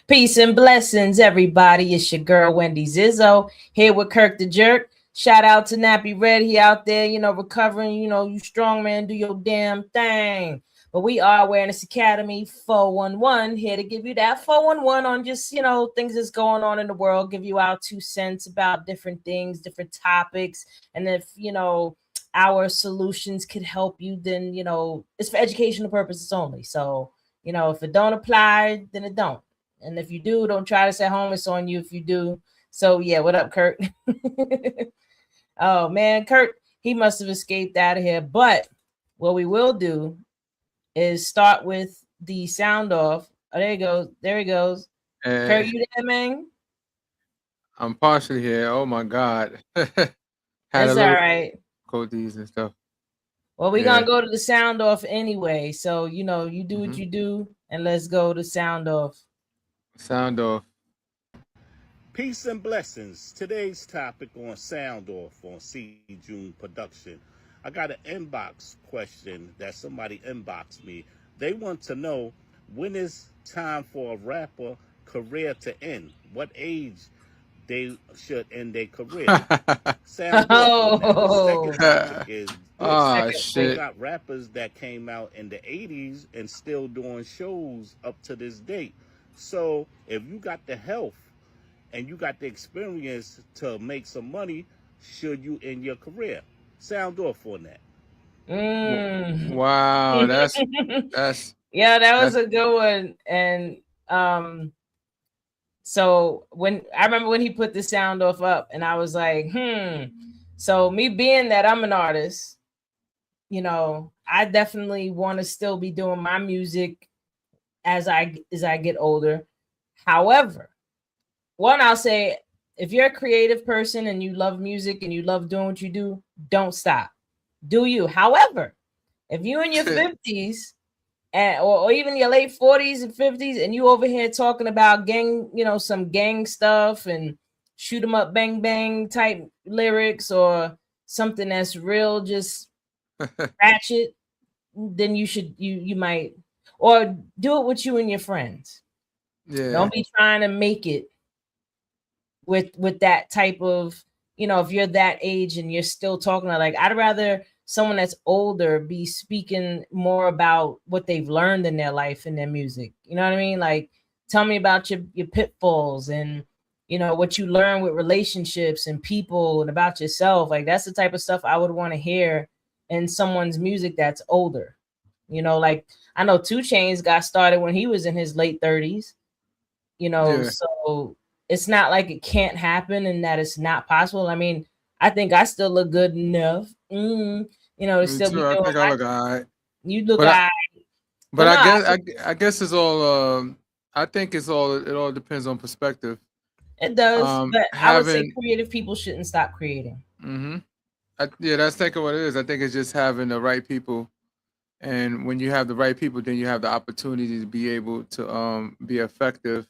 Peace and blessings, everybody. It's your girl Wendy Zizzo here with Kirk the Jerk. Shout out to Nappy Red. He out there, recovering. You strong man, do your damn thing. But we are Awareness Academy 411 here to give you that 411 on just things that's going on in the world. Give you our 2 cents about different things, different topics, and if our solutions could help you, then it's for educational purposes only. So if it don't apply, then it don't. And if you do, don't try to say home. It's on you if you do. So yeah, what up, Kurt? Oh man, Kurt, he must have escaped out of here. But what we will do is start with the sound off. Oh, there he goes. There he goes. Kurt, you there, man? I'm partially here. Oh my God. Had That's all right. difficulties and stuff. Well, we're gonna go to the sound off anyway. So you do what you do, and let's go to sound off. Sound off. Peace and blessings. Today's topic on Sound Off on C June Production. I got an inbox question that somebody inboxed me. They want to know, when is time for a rapper career to end? What age they should end their career? Sound off. The second topic is they got rappers that came out in the 80s and still doing shows up to this date. So if you got the health and you got the experience to make some money, should you end your career? Sound off on that. Wow, that's yeah, that was a good one. And so when I remember when he put the sound off up, and I was like, So me being that I'm an artist, I definitely want to still be doing my music as I get older. However, one, I'll say, if you're a creative person and you love music and you love doing what you do, don't stop. Do you? However, if you in your 50s or even your late 40s and 50s and you over here talking about gang, some gang stuff and shoot 'em up, bang bang type lyrics or something that's real, just ratchet, then you might, or do it with you and your friends. Yeah. Don't be trying to make it with that type of, if you're that age and you're still talking like, I'd rather someone that's older be speaking more about what they've learned in their life and their music. You know what I mean? Like, tell me about your pitfalls and what you learn with relationships and people and about yourself. Like, that's the type of stuff I would want to hear in someone's music that's older. Like, I know 2 Chainz got started when he was in his late 30s. So it's not like it can't happen and that it's not possible. I mean, I think I still look good enough, to still be doing. I think I look all right. You look all right. But I guess it's all. I think it all depends on perspective. It does, but I would say creative people shouldn't stop creating. That's thinking what it is. I think it's just having the right people, and when you have the right people, then you have the opportunity to be able to be effective.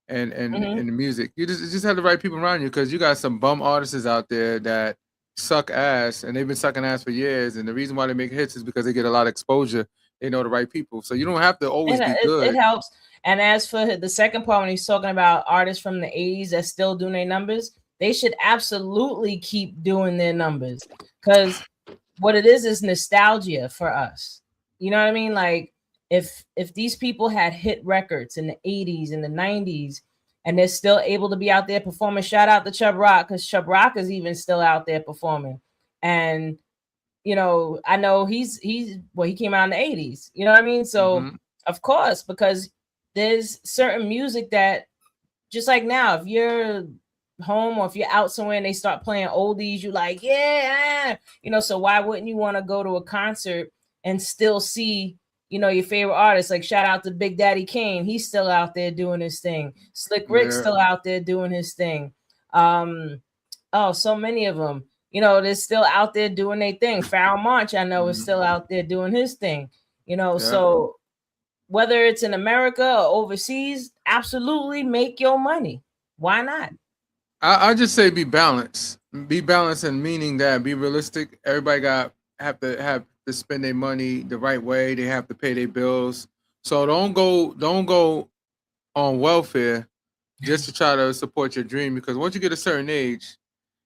And in the music, you just have the right people around you, because you got some bum artists out there that suck ass, and they've been sucking ass for years. And the reason why they make hits is because they get a lot of exposure. They know the right people, so you don't have to always be good. It helps. And as for the second part, when he's talking about artists from the 80s that still doing their numbers, they should absolutely keep doing their numbers, because what it is nostalgia for us. You know what I mean? Like, if these people had hit records in the 80s and the 90s and they're still able to be out there performing, shout out to Chubb Rock, because Chubb Rock is even still out there performing. And I know he came out in the 80s. You know what I mean? So of course, because there's certain music that, just like now, if you're home or if you're out somewhere and they start playing oldies, you like, yeah, so why wouldn't you want to go to a concert and still see your favorite artists? Like, shout out to Big Daddy Kane. He's still out there doing his thing. Slick Rick's still out there doing his thing. So many of them, they're still out there doing their thing. Pharoah Monch, I know, is still out there doing his thing. So whether it's in America or overseas, absolutely make your money. Why not? I just say be balanced. Be balanced in meaning that be realistic. Everybody have to spend their money the right way. They have to pay their bills. So don't go on welfare just to try to support your dream. Because once you get a certain age,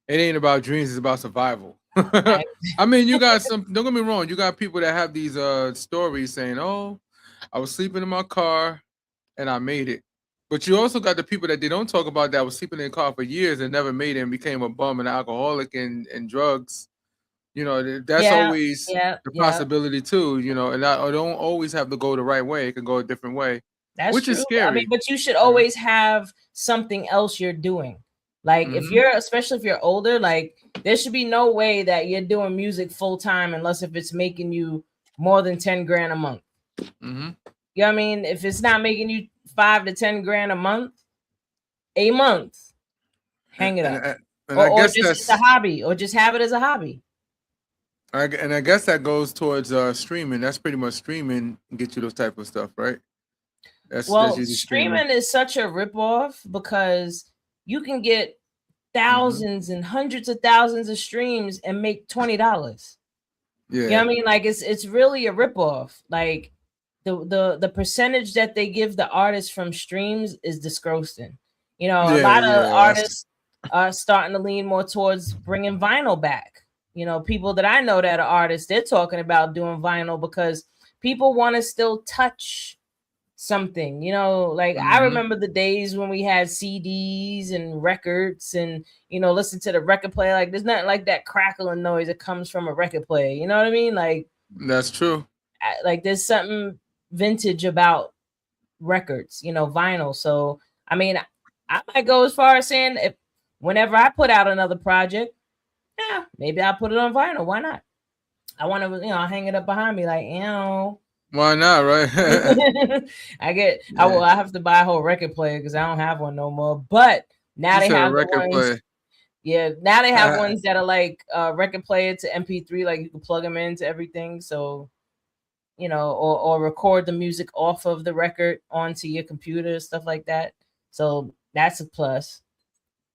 it ain't about dreams, it's about survival. I mean, you got some, don't get me wrong, you got people that have these stories saying, oh, I was sleeping in my car and I made it. But you also got the people that they don't talk about that was sleeping in a car for years and never made it and became a bum and alcoholic and drugs. You know, that's always the possibility too, you know, and I don't always have to go the right way. It can go a different way. That's which true. is scary. I mean, but you should always have something else you're doing. Like if you're, especially if you're older, like there should be no way that you're doing music full time unless if it's making you more than 10 grand a month. You know what I mean? If it's not making you 5 to 10 grand a month, hang it up. Or just it's a hobby, or just have it as a hobby. And I guess that goes towards streaming. That's pretty much streaming get you those type of stuff, right? That's streaming is such a ripoff because you can get thousands and hundreds of thousands of streams and make $20. Yeah, you know what I mean? Like it's really a ripoff. Like the percentage that they give the artists from streams is disgusting. You know, a lot of artists are starting to lean more towards bringing vinyl back. You know, people that I know that are artists, they're talking about doing vinyl because people want to still touch something, you know, like I remember the days when we had CDs and records and, you know, listen to the record player. Like there's nothing like that crackling noise that comes from a record player. You know what I mean? Like that's true. Like there's something vintage about records, you know, vinyl. So, I mean, I might go as far as saying if whenever I put out another project, yeah, maybe I'll put it on vinyl. Why not? I want to, you know, hang it up behind me, like, you know. Why not, right? I have to buy a whole record player because I don't have one no more. But now they have record player. Yeah, now they have ones that are like record player to MP3, like you can plug them into everything. So, you know, or record the music off of the record onto your computer, stuff like that. So that's a plus.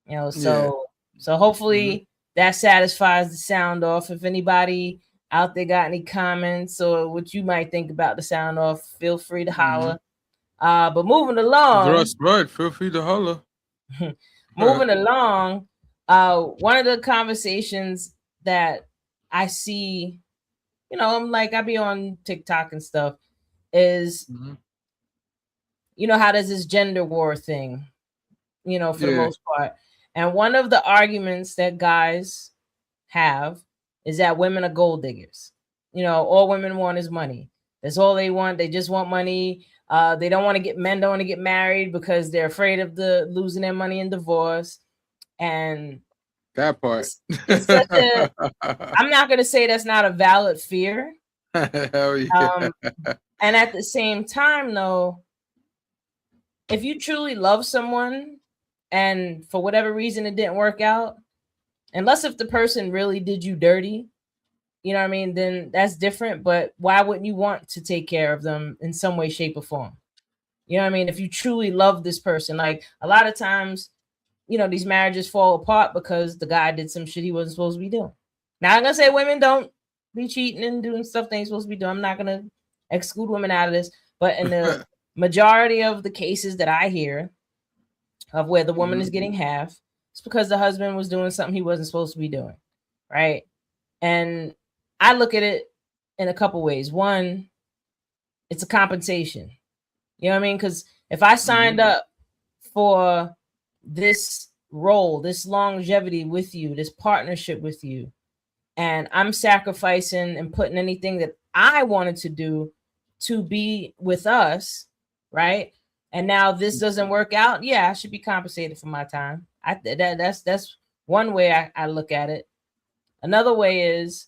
You know, so hopefully that satisfies the sound off. If anybody out there got any comments or what you might think about the sound off, feel free to holler. But moving along, that's right. Feel free to holler. Moving along, one of the conversations that I see, you know, I'm like, I be on TikTok and stuff, is you know how there's this gender war thing, you know, for the most part. And one of the arguments that guys have is that women are gold diggers. You know, all women want is money. That's all they want. They just want money. They don't want to get married because they're afraid of losing their money in divorce. And that part. It's such I'm not going to say that's not a valid fear. Hell yeah. And at the same time, though, if you truly love someone and for whatever reason it didn't work out, unless if the person really did you dirty, you know what I mean, then that's different. But why wouldn't you want to take care of them in some way, shape, or form? You know what I mean? If you truly love this person, like a lot of times, you know, these marriages fall apart because the guy did some shit he wasn't supposed to be doing. Now, I'm going to say women don't be cheating and doing stuff they ain't supposed to be doing. I'm not going to exclude women out of this. But in the majority of the cases that I hear of where the woman is getting half, it's because the husband was doing something he wasn't supposed to be doing, right? And I look at it in a couple ways. One, it's a compensation. You know what I mean? Because if I signed up for this role, this longevity with you, this partnership with you, and I'm sacrificing and putting anything that I wanted to do to be with us, right? And now this doesn't work out. Yeah, I should be compensated for my time. That's one way I look at it. Another way is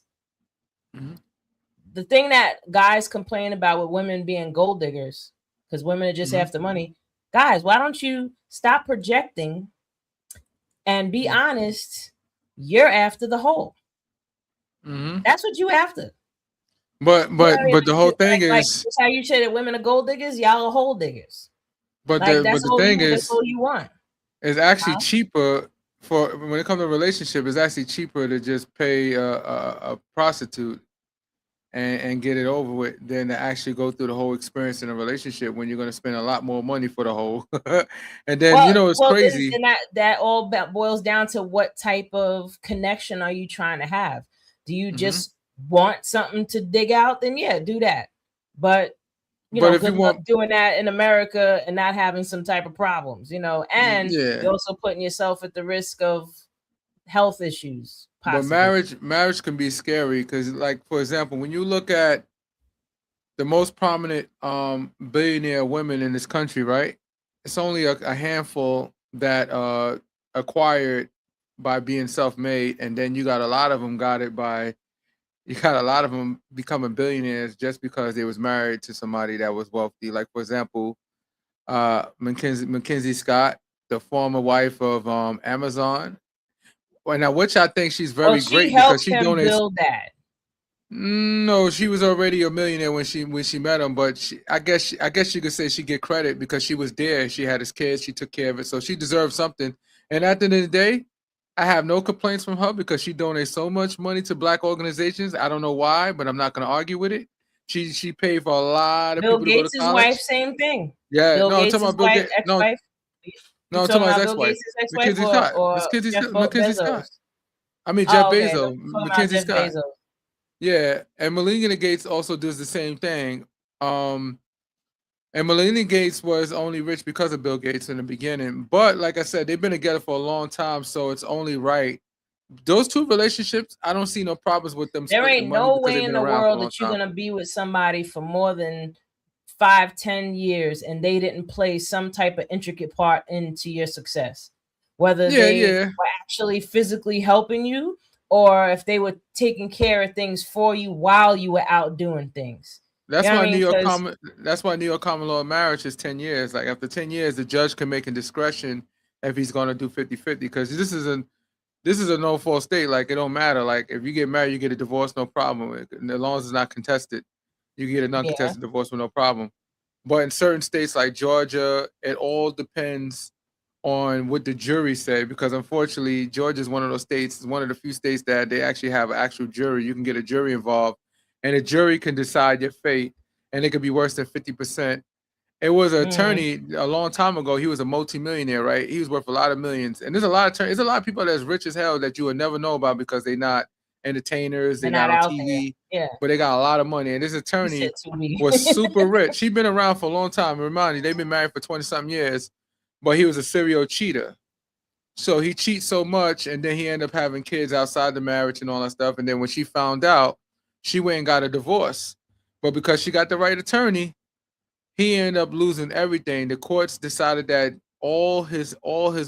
the thing that guys complain about with women being gold diggers, because women are just after money. Guys, why don't you stop projecting and be honest? You're after the whole. That's what you after. But the whole thing is that's how you say that women are gold diggers. Y'all are hole diggers. But the thing is, that's all you want. It's actually cheaper for when it comes to relationship. It's actually cheaper to just pay a prostitute and get it over with than to actually go through the whole experience in a relationship when you're going to spend a lot more money for the whole. And then it's crazy. Then that all boils down to what type of connection are you trying to have? Do you just want something to dig out? Then yeah, do that. But good luck doing that in America and not having some type of problems, and you're also putting yourself at the risk of health issues. Possibly. But marriage can be scary because, like, for example, when you look at the most prominent billionaire women in this country, right? It's only a handful that acquired by being self-made, and then you got a lot of them becoming billionaires just because they was married to somebody that was wealthy. Like, for example, Mackenzie Scott, the former wife of Amazon. Well, now, which I think she's very great because she donates. Build that. No, she was already a millionaire when she met him, but I guess you could say she get credit because she was there. She had his kids, she took care of it, so she deserves something. And at the end of the day, I have no complaints from her because she donates so much money to Black organizations. I don't know why, but I'm not going to argue with it. She paid for a lot of people to go to college. Bill Gates' wife, same thing. Yeah, no, I'm talking about Bill Gates. Ex-wife. No, I'm talking about his ex-wife. Mackenzie Scott. I mean, Jeff Bezos. Mackenzie Scott. Yeah, and Melinda Gates also does the same thing. And Melinda Gates was only rich because of Bill Gates in the beginning. But like I said, they've been together for a long time, so it's only right. Those two relationships, I don't see no problems with them. There ain't no way in the world that you're going to be with somebody for more than 5-10 years and they didn't play some type of intricate part into your success, whether they were actually physically helping you or if they were taking care of things for you while you were out doing things. That's why New York common law marriage is 10 years. Like after 10 years, the judge can make a discretion if he's going to do 50-50 because this is a no-fault state. Like it don't matter. Like if you get married, you get a divorce, no problem. As long as it's not contested, you get a non-contested divorce with no problem. But in certain states like Georgia, it all depends on what the jury say because unfortunately, Georgia is one of those states, one of the few states that they actually have an actual jury. You can get a jury involved, and a jury can decide your fate, and it could be worse than 50%. It was an attorney a long time ago. He was a multimillionaire, right? He was worth a lot of millions, and there's a lot of people that's rich as hell that you would never know about because they're not entertainers, they're not on TV, but they got a lot of money. And this attorney was super rich. He'd been around for a long time. Remind you, they've been married for 20-something years, but he was a serial cheater. So he cheats so much, and then he ended up having kids outside the marriage and all that stuff. And then when she found out, she went and got a divorce. But because she got the right attorney, he ended up losing everything. The courts decided that all his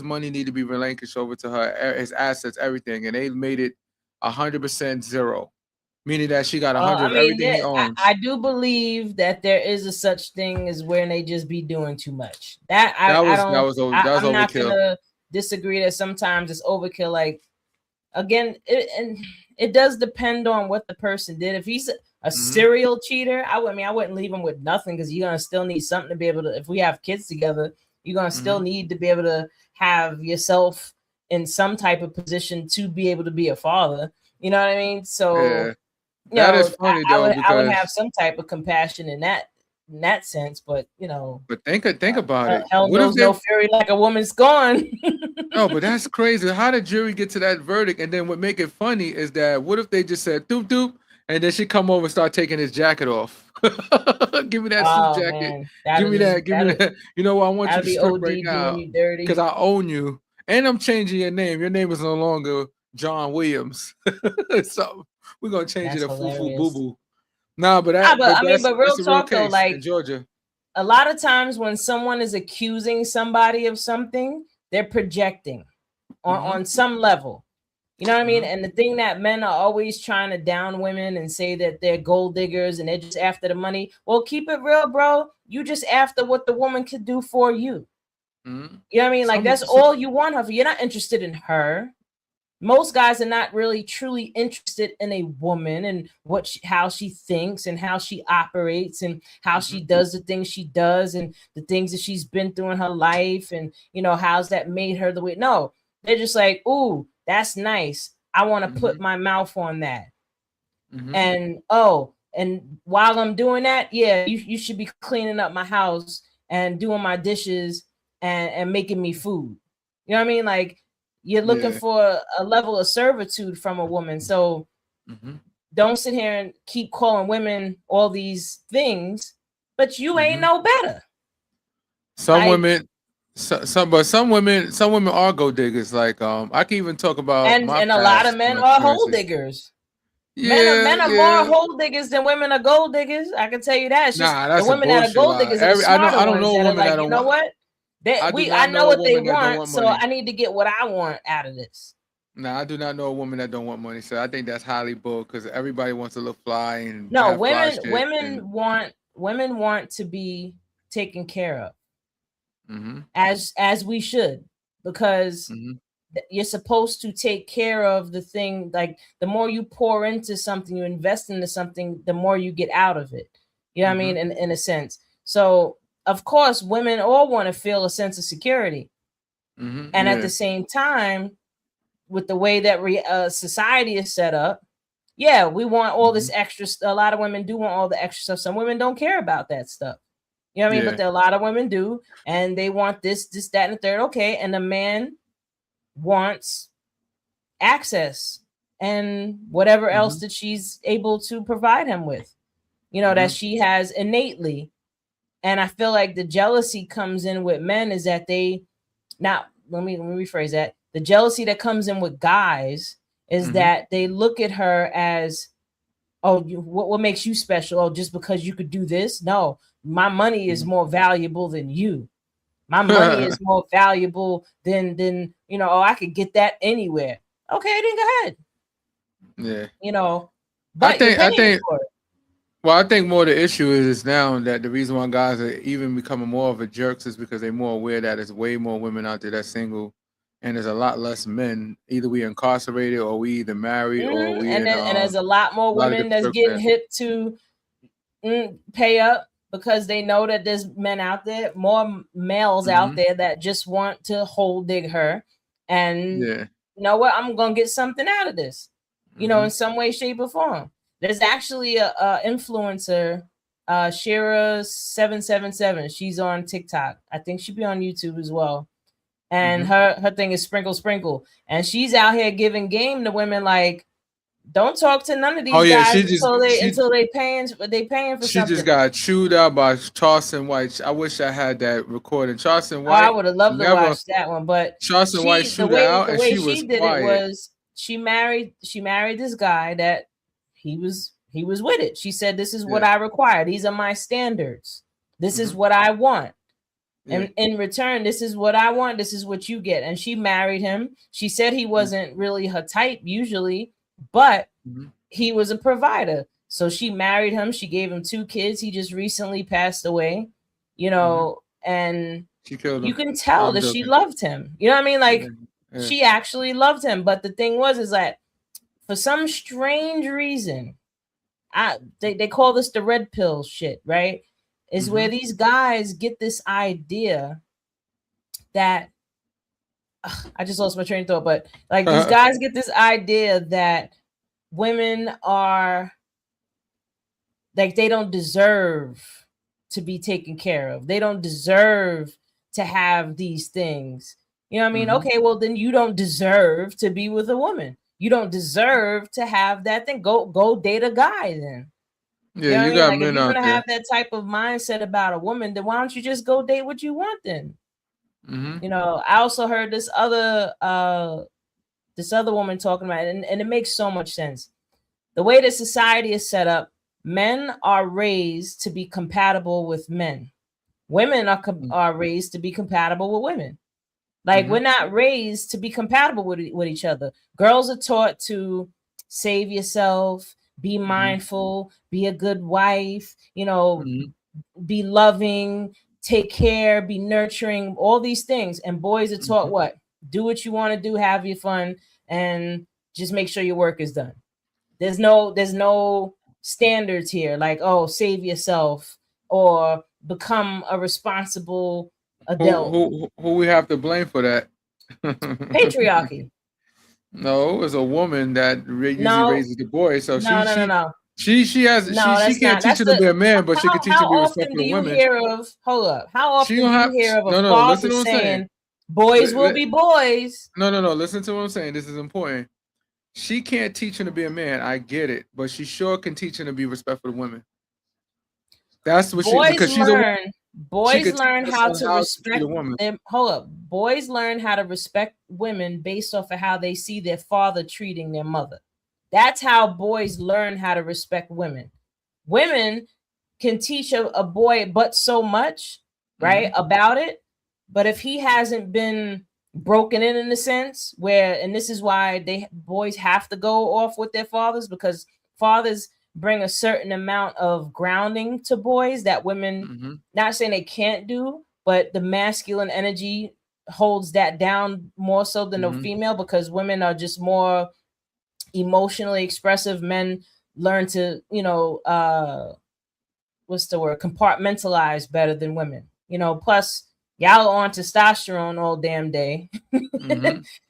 money needed to be relinquished over to her, his assets, everything, and they made it 100% zero, meaning that she got 100 of everything he owns. I do believe that there is a such thing as when they just be doing too much. I'm overkill. Not gonna disagree that sometimes it's overkill. Like again, it does depend on what the person did. If he's a serial cheater, I wouldn't leave him with nothing because you're gonna still need something to be able to. If we have kids together, you're gonna still need to be able to have yourself in some type of position to be able to be a father. You know what I mean? So that is funny though. I would have some type of compassion in that sense, but But think about it. Hell knows no fury like a woman's gone. No, but that's crazy. How did jury get to that verdict? And then what make it funny is that what if they just said doop doop, and then she come over and start taking his jacket off? Give me that suit jacket. Give me that. You know what? I want you to strip right now because I own you. And I'm changing your name. Your name is no longer John Williams. So we're gonna change it to Fufu Boo Boo. Nah, but real talk though, like in Georgia, a lot of times when someone is accusing somebody of something, they're projecting on some level. You know what I mean? And the thing that men are always trying to down women and say that they're gold diggers and they're just after the money. Well, keep it real, bro. You just after what the woman could do for you. You know what I mean? Like that's all you want her for. You're not interested in her. Most guys are not really truly interested in a woman and how she thinks and how she operates and how she does the things she does and the things that she's been through in her life and how's that made her the way. No, they're just like, ooh, that's nice. I want to put my mouth on that. And And while I'm doing that, yeah, you should be cleaning up my house and doing my dishes and making me food. You know what I mean? Like, you're looking Yeah. for a level of servitude from a woman. So Mm-hmm. don't sit here and keep calling women all these things, but you ain't Mm-hmm. no better. Some Like, women, some women are gold diggers. Like I can even talk about my and a lot of past men are hole experiences. diggers. Yeah, Men are more hole diggers than women are gold diggers. I can tell you that. It's just Nah, the that's a women that are bullshit gold lie. diggers are the I smarter don't ones know a that are woman that like, you don't know want. what? I do I not know know a what they woman that don't want, want so money. I need to get what I want out of this. Nah, I do not know a woman that don't want money. So I think that's highly bull because everybody wants to look fly and No, have fly shit. women want to be taken care of, Mm-hmm. as we should, because Mm-hmm. you're supposed to take care of the thing. Like, the more you pour into something, you invest into something, the more you get out of it. You know what I mean? In a sense. So of course, women all want to feel a sense of security, Mm-hmm. and at Yeah. the same time, with the way that society is set up, yeah, we want all this extra. A lot of women do want all the extra stuff. Some women don't care about that stuff. You know what I mean? Yeah. But there are a lot of women do, and they want this, that, and the third. Okay, and the man wants access and whatever else that she's able to provide him with, that she has innately. And I feel like the jealousy comes in with men is that let me rephrase that. The jealousy that comes in with guys is that they look at her as, oh, what makes you special? Oh, just because you could do this? No, my money is more valuable than you. My money is more valuable than oh, I could get that anywhere. Okay, then go ahead. Yeah. But you're paying for it. Well, I think more the issue is now that the reason why guys are even becoming more of a jerks is because they're more aware that there's way more women out there that's single, and there's a lot less men. Either we incarcerated, or we either married, or we and there's a lot more women that's getting hip to pay up because they know that there's men out there, more males out there that just want to hold dig her, and you know what? I'm gonna get something out of this, in some way, shape, or form. There's actually a influencer, Shira777. She's on TikTok. I think she'd be on YouTube as well. And her thing is sprinkle. And she's out here giving game to women like, don't talk to none of these guys until they paying for something. She just got chewed out by Charleston White. I wish I had that recording. Charleston White. I would have loved to watch that one, but Charleston White chewed her out, and she was quiet. It was she married this guy that he was with it. She said, this is what I require. These are my standards. This is what I want. And in return, this is what I want. This is what you get. And she married him. She said he wasn't really her type usually, but he was a provider. So she married him. She gave him 2 kids. He just recently passed away, and she killed him. You can tell that she loved him. You know what I mean? Like, she actually loved him. But the thing is that for some strange reason, they call this the red pill shit, right? Is where these guys get this idea that I just lost my train of thought, but like these guys get this idea that women are like, they don't deserve to be taken care of. They don't deserve to have these things. You know what I mean? Okay, well then you don't deserve to be with a woman. You don't deserve to have that thing. Go date a guy then. Yeah, you got men out there. If you're gonna have that type of mindset about a woman, then why don't you just go date what you want then? I also heard this other woman talking about it, and it makes so much sense. The way that society is set up, men are raised to be compatible with men. Women are raised to be compatible with women. Like, we're not raised to be compatible with each other. Girls are taught to save yourself, be mindful, be a good wife, be loving, take care, be nurturing, all these things. And boys are taught what? Do what you want to do, have your fun, and just make sure your work is done. There's no standards here, like, oh, save yourself or become a responsible adult. Who we have to blame for that? Patriarchy. No, it was a woman that usually raises the boy. So no. She No, she that's can't not. teach That's her to be the a man, but she can teach her how to be often respectful do of you women. hear of? Hold up. How She often don't do have you hear of a no. father Listen to what I'm saying. saying, "Boys will be boys"? No. Listen to what I'm saying. This is important. She can't teach him to be a man. I get it, but she sure can teach him to be respectful to women. That's what she Boys because she's a woman. learn. She Boys could teach learn her how son to how to treat respect a woman. them. Hold up. Boys learn how to respect women based off of how they see their father treating their mother. That's how boys learn how to respect women. Women can teach a boy but so much, right, about it. But if he hasn't been broken in a sense where, and this is why boys have to go off with their fathers, because fathers bring a certain amount of grounding to boys that women, not saying they can't do, but the masculine energy holds that down more so than the female, because women are just more emotionally expressive. Men learn to, what's the word, compartmentalize better than women, plus y'all on testosterone all damn day.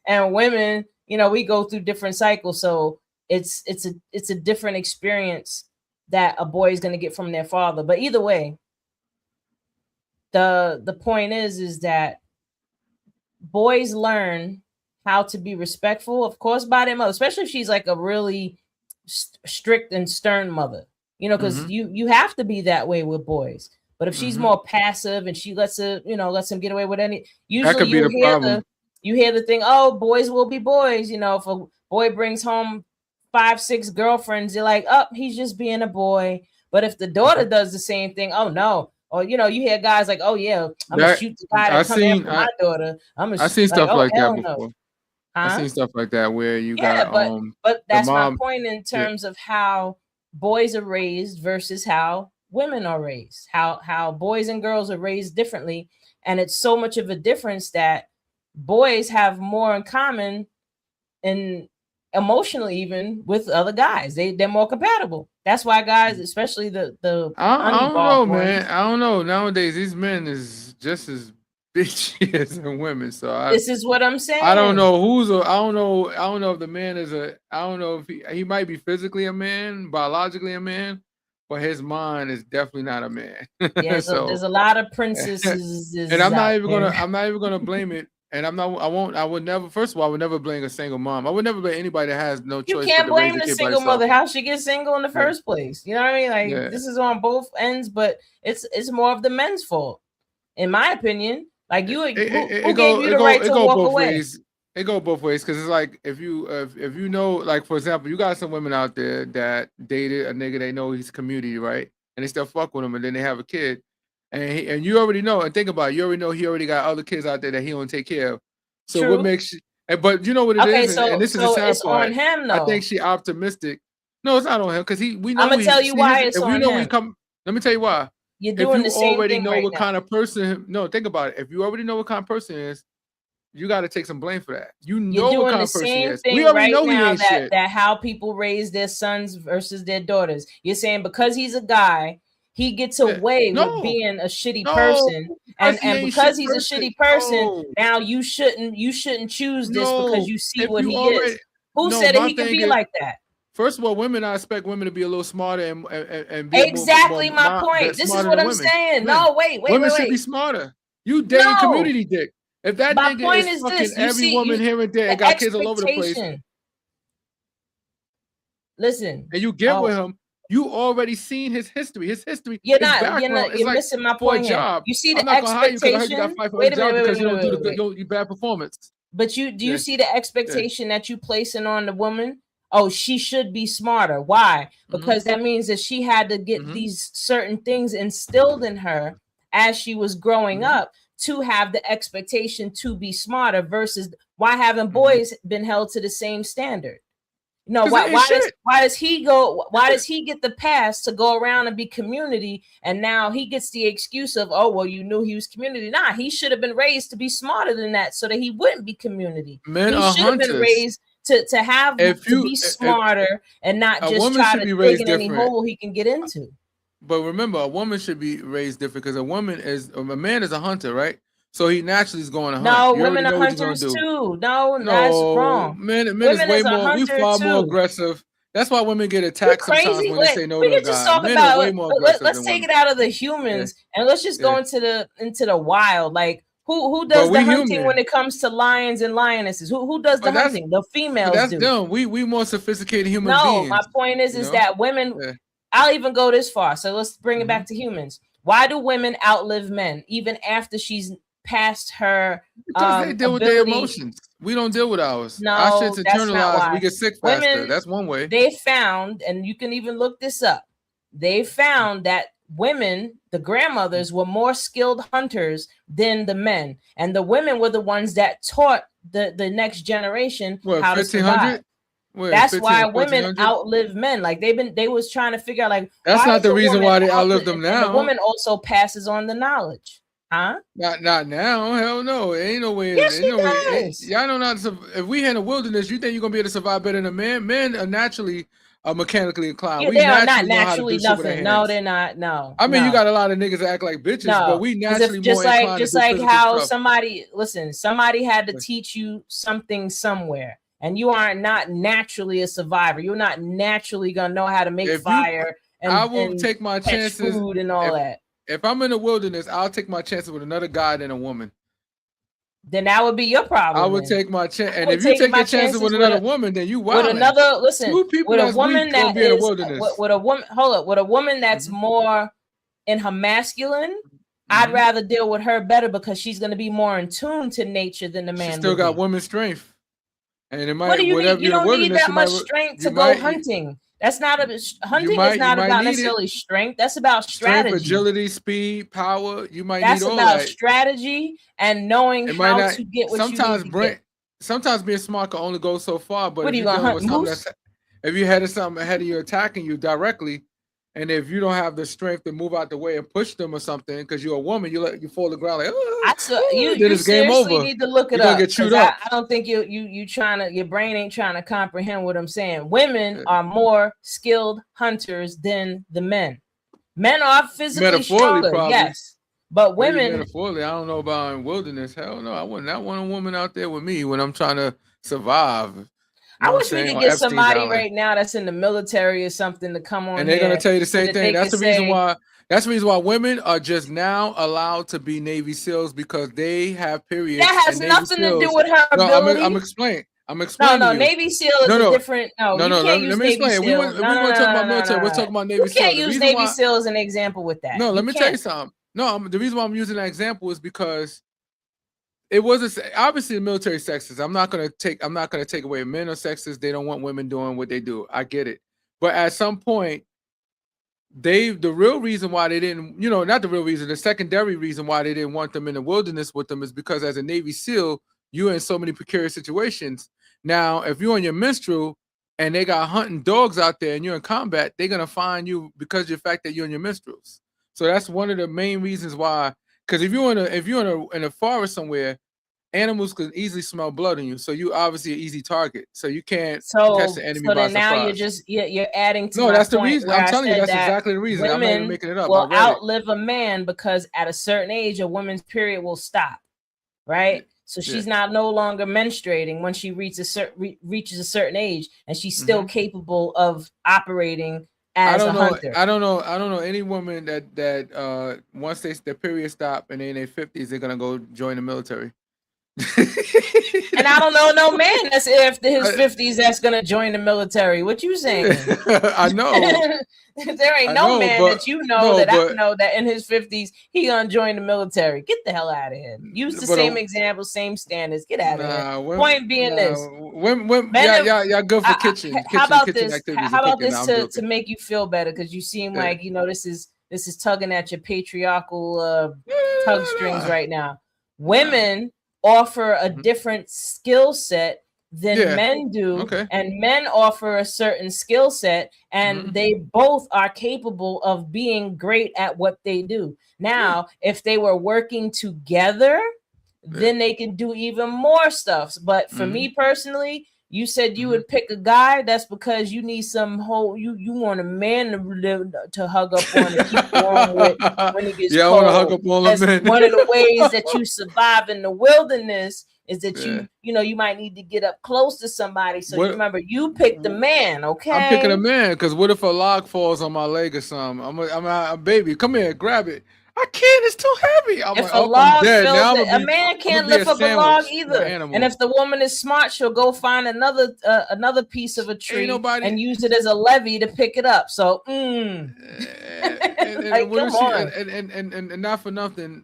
And women, we go through different cycles, so it's a different experience that a boy is going to get from their father. But either way, the point is that boys learn how to be respectful, of course, by their mother, especially if she's like a really strict and stern mother, because you have to be that way with boys. But if she's more passive and she lets him get away with any, usually you hear the thing, oh, boys will be boys. If a boy brings home 5-6 girlfriends, you're like, oh, he's just being a boy. But if the daughter does the same thing, oh no. Or you hear guys like, oh yeah, I'm gonna shoot the guy that come after my daughter. I've seen stuff like that before. No. I've seen stuff like that where you got but that's my point in terms of how boys are raised versus how women are raised, how boys and girls are raised differently. And it's so much of a difference that boys have more in common and emotionally even with other guys. They're more compatible. That's why guys, especially the I don't know, man. I don't know. Nowadays these men is just as bitchy as the women. So this is what I'm saying. I don't know I don't know if the man is I don't know if he might be physically a man, biologically a man, but his mind is definitely not a man. Yeah, so there's a lot of princesses. And I'm not even gonna blame it. And I would never, first of all, I would never blame a single mom. I would never blame anybody that has no choice. You can't blame the single mother. How she get single in the first place? You know what I mean? Like this is on both ends, but it's more of the men's fault, in my opinion. Like who gave you the right to walk away? It go both ways, because it's like if you know, like for example, you got some women out there that dated a nigga they know he's community, right? And they still fuck with him, and then they have a kid. And you already know, and think about it, you already know he already got other kids out there that he don't take care of. So True. What makes you, but you know what it is, and this is the sad part. On him, though. I think she optimistic. No, it's not on him, because we know. I'm gonna tell you why it's on him. Let me tell you why. You're doing the same thing. If you already know what kind of person, no, think about it. If you already know what kind of person is, you got to take some blame for that. You know what kind of person he is. We already know he ain't shit. That how people raise their sons versus their daughters. You're saying because he's a guy, he gets away with being a shitty person, and because he's a shitty person, now you shouldn't choose this because you see what he is. Who said that he could be like that? First of all, I expect women to be a little smarter and be exactly more my point. This is what I'm saying. No, wait. Women should be smarter. You dating community dick. If that nigga is fucking every woman here and there and got kids all over the place. Listen. And you get with him, you already seen his history. You're missing my point here. You see the expectation. Wait a minute, because you don't do bad performance. But do you see the expectation that you placing on the woman? Oh, she should be smarter. Why? Because that means that she had to get these certain things instilled in her as she was growing up to have the expectation to be smarter, versus why haven't boys been held to the same standard? No, why does he get the pass to go around and be community, and now he gets the excuse of, oh well, you knew he was community. Nah, he should have been raised to be smarter than that so that he wouldn't be community. Men he should have been raised to be smarter and not just try to dig in any hole he can get into. But remember, a woman should be raised different, because a man is a hunter, right? So he naturally is going to hunt. No, women are hunters too. No, that's wrong. Men is way more. We far more aggressive That's why women get You're attacked sometimes crazy. when they say no We to a can just guy. talk Men are about way it. more aggressive Let's than take women. it out of the humans and let's just go Yeah. into the wild. Like who But does the we hunting human. when it comes to lions and lionesses? Who does the But that's hunting? The but females that's do. dumb. We more sophisticated human No, my beings. point is You know? that women. Yeah. I'll even go this far. So let's bring it hmm back to humans. Why do women outlive men even after she's past her Because they deal with their ability? emotions. We don't deal with ours. Our No, shit's that's not internalized. We why. get sick faster. Women, That's one way. they found, and you can even look this up. They found that women, the grandmothers, were more skilled hunters than the men, and the women were the ones that taught the next generation What, how to survive. 1500? Wait, That's 15 why or women 1400? outlive men. Like they was trying to figure out like That's why not is the a reason woman why they outlive outlive, them and the now. woman also passes on the knowledge, huh? Not now. Hell no. Ain't no way. Yes, Ain't she no way. does. Y'all know not to. If we in the wilderness, you think you're gonna be able to survive better than a man? Men are naturally mechanically inclined. Yeah, We they are not naturally know how to naturally do shit with our nothing. No, hands. they're not. No, I mean, no. you got a lot of niggas that act like bitches, but No, we because naturally if more inclined just to do like physical how stuff. somebody had to teach you something somewhere, and you are not naturally a survivor. You're not naturally gonna know how to make If you, fire I will and take my catch chances. food and all that. If I'm in the wilderness, I'll take my chances with another guy than a woman. Then that would be your problem. I would then. take my chance, I and would if you take take my your chances with chances another with a- woman, then you with wild. another listen Two people with a that's woman weak that gonna be in the is wilderness. with a woman. Hold up, with a woman that's more in her masculine. I'd rather deal with her better because she's going to be more in tune to nature than the man. She still would got be. women's strength, and it might. What do you whatever need? You you're in the don't need wilderness, that you much might- strength you to might- go hunting. That's not a hunting might- is you not might about need it. necessarily strength. That's about strength, strategy. agility, speed, power. You might That's need all about that. strategy and knowing It might how not. to get what Sometimes you need to get. Sometimes being smart can only go so far. But What if are you you're gonna dealing hunt with something moose? that's, if you had something ahead of you attacking you directly, and if you don't have the strength to move out the way and push them or something, because you're a woman, you fall to the ground like, You then it's game seriously over. need to look it You're gonna up. get chewed 'cause up. I don't think you trying to, your brain ain't trying to comprehend what I'm saying. Women are more skilled hunters than the men. Men are physically Metaphorically, stronger, probably. yes, but Maybe women. metaphorically, I don't know about in wilderness. Hell no, I would not want a woman out there with me when I'm trying to survive. I wish we could get somebody right now that's in the military or something to come on. And they're gonna tell you the so same that thing. they That's the could reason say- why. That's the reason why women are just now allowed to be Navy SEALs, because they have periods. That has and nothing Navy to do SEALs, with her no, ability. I'm explaining. I'm explaining. No, to you. Navy SEAL is a different. No, you can't use let me Navy explain. SEAL. We want to talk about military. We're talking about Navy You can't SEAL. use Navy SEAL as an example with that. No, let You me tell you can't. something. No, the reason why I'm using that example is because it was obviously the military sexist. I'm not gonna take away men are sexist. They don't want women doing what they do. I get it, but at some point, the real reason why they didn't, not the real reason, the secondary reason why they didn't want them in the wilderness with them is because as a Navy SEAL, you're in so many precarious situations. Now, if you're on your menstrual and they got hunting dogs out there and you're in combat, they're gonna find you because of the fact that you're in your menstruals. So that's one of the main reasons why. Because if you're in a forest somewhere, animals can easily smell blood in you. So you obviously an easy target. So you can't catch the enemy by then now surprise. you're adding to no, my that's the point reason. where I'm I telling you, said that's that exactly the reason. I'm not even making it up. will I read outlive a man because at a certain age, a woman's period will stop, right? So she's no longer menstruating when she reaches a certain age, and she's still capable of operating as a hunter. I don't know any woman that once their period stop and they're in their 50s, they're gonna go join the military. And I don't know no man that's his 50s that's gonna join the military. What you saying? I know. There ain't no man that I know that in his 50s he gonna join the military. Get the hell out of here. Use the same example, same standards. Get out of here. Point being this. Yeah, good for kitchen. How about kitchen this? Activities How about cooking. this to make you feel better? Because you seem like this is tugging at your patriarchal tug strings right now. Women offer a different skill set than men do, and men offer a certain skill set, and they both are capable of being great at what they do. Now, if they were working together, then they can do even more stuff. But for me personally, you said you would pick a guy. That's because you need some you want a man to hug up on and keep warm with when it gets cold. I want to hug up all the men. One of the ways that you survive in the wilderness is that Yeah. you might need to get up close to somebody. So What- remember, you picked the man, okay? I'm picking a man because what if a log falls on my leg or something? I'm a baby. Come here, grab it. I can't. It's too heavy. I'm If like, a oh, I'm log dead. fills Now it, a man can't lift up a log either. Animal. And if the woman is smart, she'll go find another piece of a tree nobody- and use it as a levy to pick it up. So, and like, what come if she- on. and not for nothing,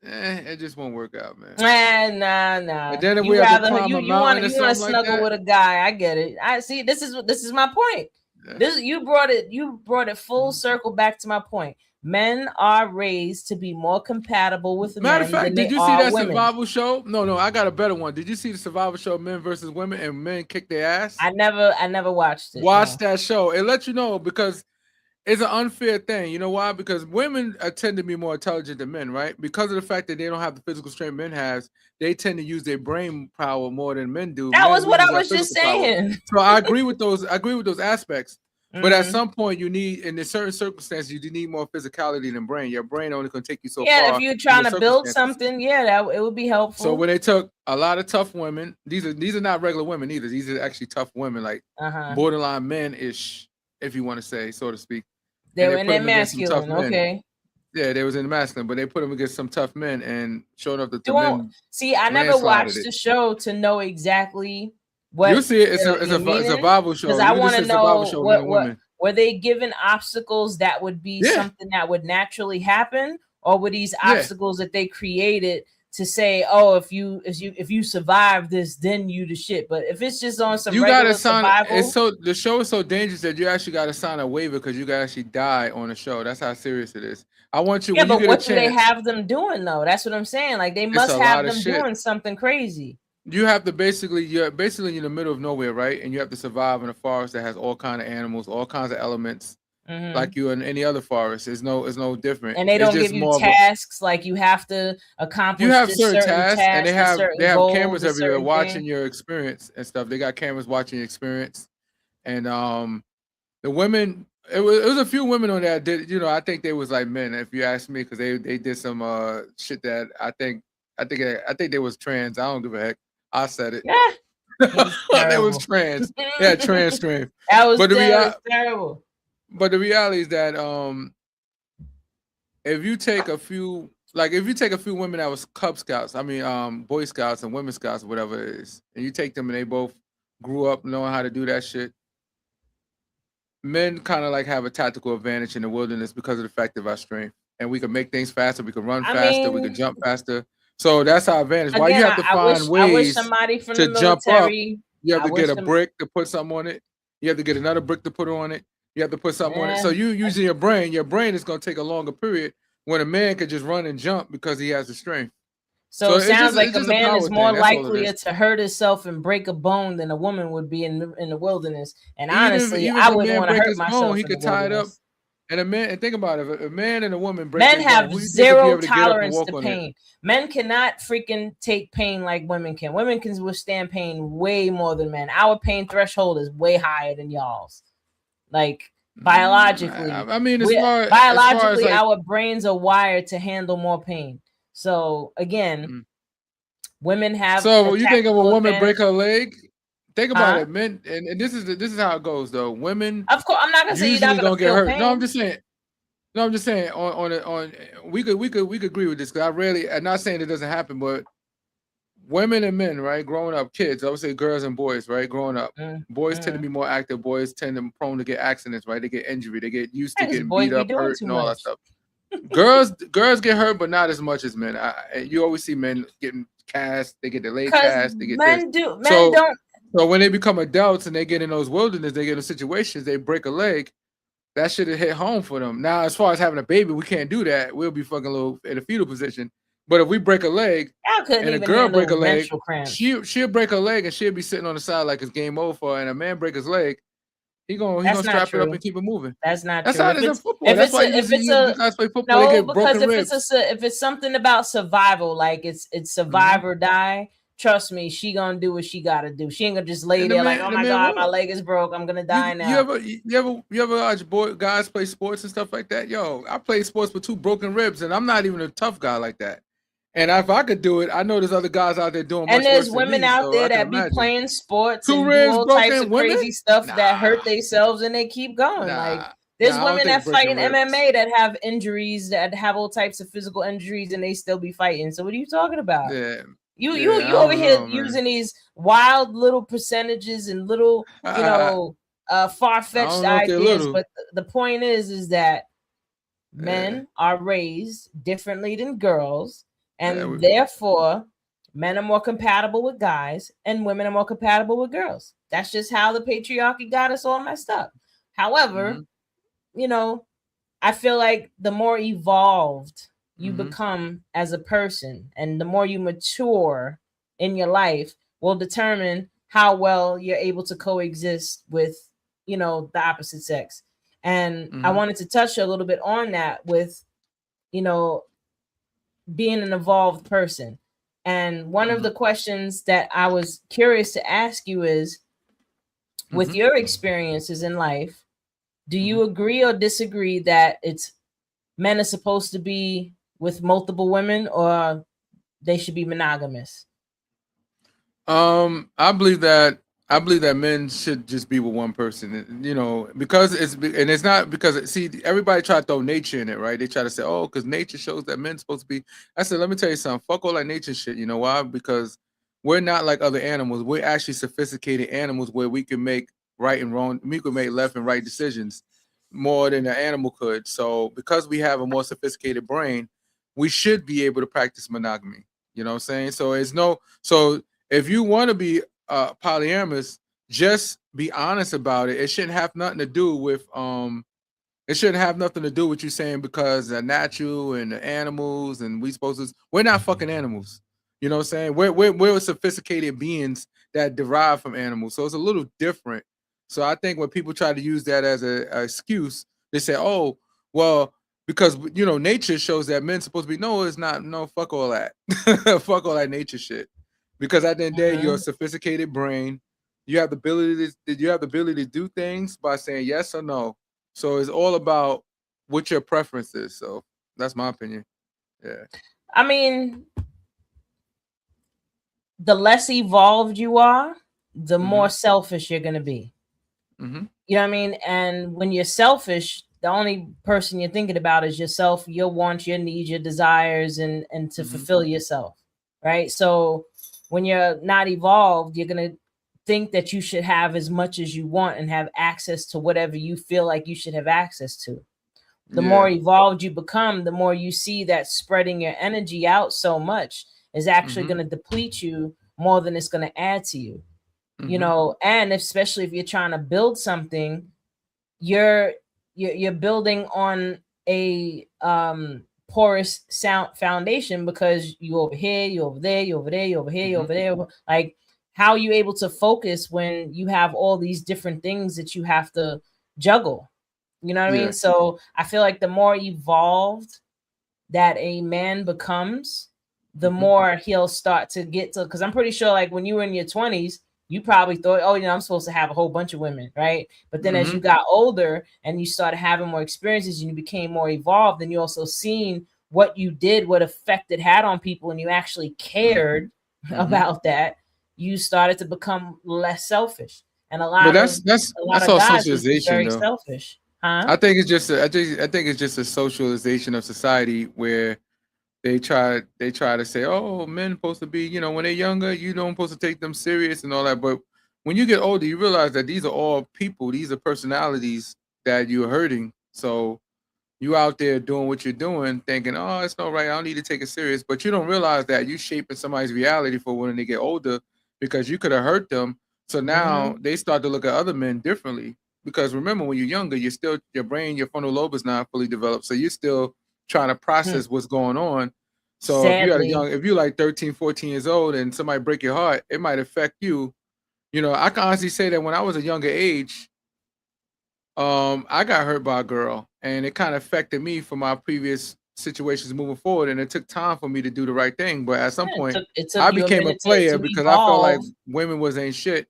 it just won't work out, man. Nah. And then if You we have to rather climb you a you want mountain or you want to something like snuggle that. with a guy. I get it. I see. This is my point. Yeah. You brought it full circle back to my point. Men are raised to be more compatible with Matter men of fact, than did they you see are that women. survival show? No, I got a better one. Did you see the survival show, Men versus Women, and men kick their ass? I never watched it. Watch no. that show. It lets you know because it's an unfair thing. You know why? Because women tend to be more intelligent than men, right? Because of the fact that they don't have the physical strength men have, they tend to use their brain power more than men do. That Men, was we what use I our was just physical power. saying. So I agree with those. I agree with those aspects. But at Mhm. some point, you need, in certain circumstances, you need more physicality than brain. Your brain only can take you so far. Yeah, if you're trying in to the build circumstances. something, yeah, it would be helpful. So when they took a lot of tough women, these are not regular women either. These are actually tough women, like borderline men-ish, if you want to say, so to speak. They And were they in put their them against some tough masculine, men. okay. Yeah, they was in the masculine, but they put them against some tough men, and showing up that the Don't men. see. I never landslided watched it. the show to know exactly what You see it. It's a you're meaning, survival show. because I want to know Men and what women. were they given obstacles that would be Yeah. something that would naturally happen, or were these Yeah. obstacles that they created to say, oh, if you survive this, then you the shit. But if it's just on some You regular gotta sign. survival, The show is so dangerous that you actually got to sign a waiver because you can actually die on the show. That's how serious it is. I want you. yeah. When you But get what a do they chance, have them doing though? That's what I'm saying. Like they It's must a lot have of them shit. doing something crazy. you have to you're basically in the middle of nowhere, right? And you have to survive in a forest that has all kind of animals, all kinds of elements, Mhm. like you in any other forest. It's no different. And they It's don't just give you more of a- tasks like you have to accomplish. You have this certain tasks, and they a have certain goal, cameras a everywhere certain watching thing. your experience and stuff. They got cameras watching your experience, and the women. It was a few women on there that did. I think they was like men, if you ask me, because they did some shit that I think they was trans. I don't give a heck. I said it. Yeah, They was trans. Yeah, trans. That was But terrible. But the reality is that if you take a few women that was Cub Scouts, Boy Scouts and Women Scouts, whatever it is, and you take them and they both grew up knowing how to do that shit, men kind of like have a tactical advantage in the wilderness because of the fact of our strength. And we can make things faster, we can run faster, we can jump faster. So that's our advantage. Why you have to find ways somebody from to the jump up. military. You have I to get wish a brick to put something on it. You have to get another brick to put on it. You have to put something on it. So Yeah. you using your brain is going to take a longer period when a man could just run and jump because he has the strength. So it sounds like it's a just man power is thing. more That's all it likely is. to hurt himself and break a bone than a woman would be in the wilderness. And Even honestly, if I a wouldn't man want to break hurt his myself. bone, he in could the tie it up. wilderness. And think about it. If a man and a woman break Men their have bone, who you think would be zero able to get up and tolerance walk to on it? pain. Men cannot freaking take pain like women can. Women can withstand pain way more than men. Our pain threshold is way higher than y'all's. Like biologically, I mean, biologically, like, our brains are wired to handle more pain. So again, women have. So you think of a tactical woman break advantage. her leg? Think about Huh? it, men, and this is how it goes though. Women Of course, I'm not gonna say you're usually not gonna don't get feel hurt. pain. No, I'm just saying. On we could agree with this because I'm not saying it doesn't happen, but women and men, right, growing up, kids, I would say girls and boys, right, growing up, boys tend to be more active. Boys tend to prone to get accidents, right? They get injury, they get used to Yeah, 'cause getting boys beat be up, doing hurt, too and all that much. stuff. Girls get hurt, but not as much as men. You always see men getting cast, they get their leg cast, they get men this. don't. So when they become adults and they get in those wilderness, they get in situations, they break a leg. That should have hit home for them. Now, as far as having a baby, we can't do that. We'll be fucking little in a fetal position. But if we break a leg Y'all couldn't and a even girl break a handle leg, menstrual cramps. she'll break her leg and she'll be sitting on the side like it's game over for her. And a man break his leg, he gonna That's not strap it up true. and keep it moving. That's not That's true. how If it is in it's- football. if That's it's why a- you if see it's you a- guys play football, they No, get because broken if ribs. it's something about survival, like it's survive or die. Trust me, she gonna do what she gotta do. She ain't gonna just lay And the there like, man- oh the my man god, my will. leg is broke. I'm gonna die now. You ever watch guys play sports and stuff like that? Yo, I play sports with 2 broken ribs, and I'm not even a tough guy like that. And if I could do it, I know there's other guys out there doing And much worse there's than women me. out So there I can that be imagine. playing sports 2 and do ribs all types broken of women? crazy stuff that hurt Nah, themselves and they keep going. Like nah, there's nah. I don't women think that fight breaking in ribs. MMA that have injuries, that have all types of physical injuries, and they still be fighting. So what are you talking about? Yeah, You yeah. I over don't here know, man. using these wild little percentages and little, I far-fetched don't know if they're ideas. little. But the point is that Yeah, men are raised differently than girls, yeah. and therefore men are more compatible with guys and women are more compatible with girls. That's just how the patriarchy got us all messed up. However, Mhm, I feel like the more evolved you mhm, become as a person and the more you mature in your life will determine how well you're able to coexist with, the opposite sex. And I mhm, wanted to touch a little bit on that with, you know, being an evolved person. And one of mhm, the questions that I was curious to ask you is, with mhm, your experiences in life, do mhm. you agree or disagree that it's men are supposed to be with multiple women or they should be monogamous? I believe that men should just be with one person, because and it's not because see everybody try to throw nature in it, right? They try to say, oh, because nature shows that men's supposed to be. I said, let me tell you something. Fuck all that nature shit. You know why? Because we're not like other animals. We're actually sophisticated animals where we can make right and wrong. We can make left and right decisions more than an animal could. So because we have a more sophisticated brain, we should be able to practice monogamy. You know what I'm saying? So it's no so if you want to be polyamorous, just be honest about it. It shouldn't have nothing to do with you saying because the natural and the animals and we're not fucking animals. You know what I'm saying? We're sophisticated beings that derive from animals. So it's a little different. So I think when people try to use that as a excuse, they say, oh, well, because nature shows that men's supposed to be no, it's not. No, fuck all that. Fuck all that nature shit. Because at the end of the day, you're a Mhm. sophisticated brain. You have the ability to do things by saying yes or no. So it's all about what your preference is. So that's my opinion. Yeah. I mean, the less evolved you are, the Mm-hmm. more selfish you're going to be. Mm-hmm. You know what I mean? And when you're selfish, the only person you're thinking about is yourself, your wants, your needs, your desires, and to Mm-hmm. fulfill yourself. Right. So when you're not evolved, you're gonna think that you should have as much as you want and have access to whatever you feel like you should have access to. The more Yeah. evolved you become, the more you see that spreading your energy out so much is actually Mm-hmm. going to deplete you more than it's going to add to you. Mm-hmm. And especially if you're trying to build something, you're you're building on a porous sound foundation, because you over here, you over there, you over there, you over here, you Mm-hmm. over there. Like, how are you able to focus when you have all these different things that you have to juggle? You know what I Yeah. mean? So I feel like the more evolved that a man becomes, the Mm-hmm. more he'll start to get to. Because I'm pretty sure, like when you were in your 20s, you probably thought, oh, I'm supposed to have a whole bunch of women, right? But then as Mm-hmm. you got older and you started having more experiences and you became more evolved, and you also seen what you did, what effect it had on people, and you actually cared Mm-hmm. about that, you started to become less selfish. And a But lot of that's all guys was just socialization very though. selfish, huh? I think it's just I think it's just a socialization of society where they try to say, oh, men supposed to be, when they're younger, you don't supposed to take them serious and all that. But when you get older, you realize that these are all people, these are personalities that you're hurting. So you out there doing what you're doing, thinking, oh, it's not right. I don't need to take it serious. But you don't realize that you shaping somebody's reality for when they get older because you could have hurt them. So now Hmm. they start to look at other men differently. Because remember, when you're younger, you're still your brain, your frontal lobe is not fully developed. So you're still trying to process what's going on. So Sadly. if you're like 13, 14 years old and somebody break your heart, it might affect you. I can honestly say that when I was a younger age, I got hurt by a girl, and it kind of affected me for my previous situations moving forward. And it took time for me to do the right thing. But at some Yeah, point, it took I you a became a minute player to because I felt like evolve. women was ain't shit.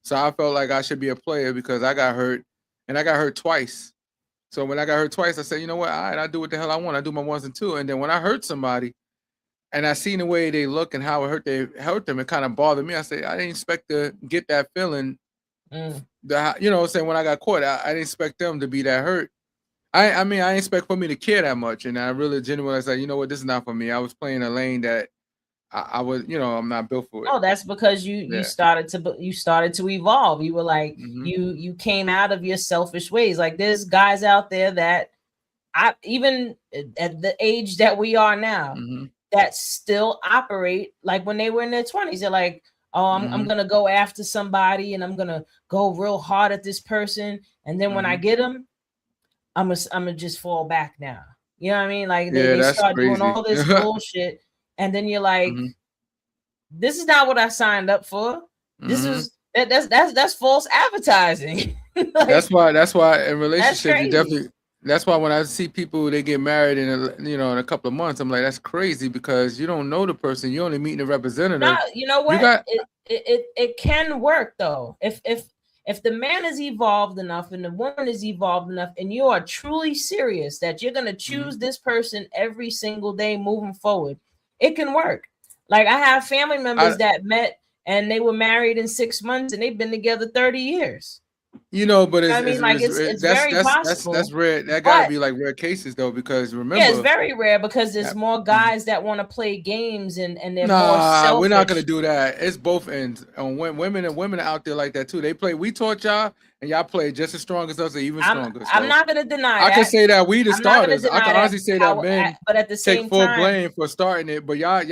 So I felt like I should be a player because I got hurt, and I got hurt twice. So when I got hurt twice, I said, you know what? All right, I do what the hell I want. I do my ones and two. And then when I hurt somebody, and I seen the way they look and how it hurt them. It kind of bothered me. I said I didn't expect to get that feeling. That, you know, saying when I got caught, I didn't expect them to be that hurt. I mean, I didn't expect for me to care that much, and I really genuinely said, you know what, this is not for me. I was playing a lane that I was, you know, I'm not built for it. Oh, that's because you started to evolve. You were like you came out of your selfish ways. Like there's guys out there that even at the age that we are now that still operate like when they were in their 20s. They're like, oh, I'm gonna go after somebody and I'm gonna go real hard at this person, and then when I get them, I'm gonna just fall back now. You know what I mean? Like they start doing all this bullshit, and then you're like, this is not what I signed up for. This is that's false advertising. Like, that's why in relationships you definitely. That's why when I see people they get married in a couple of months, I'm like, that's crazy because you don't know the person. You're only meeting the representative. No, you know what? It can work though. If the man is evolved enough and the woman is evolved enough, and you are truly serious that you're gonna choose this person every single day moving forward, it can work. Like I have family members that met and they were married in 6 months and they've been together 30 years. You know, but it's very possible. That's rare. That gotta be like rare cases though, because remember, it's very rare because there's more guys that want to play games and they're more selfish. We're not gonna do that. It's both ends. And women are out there like that too. They play. We taught y'all, and y'all play just as strong as us, or even stronger. So I'm not gonna deny. I can say that we the starters. I can honestly say that men, but at the same take full blame for starting it. But y'all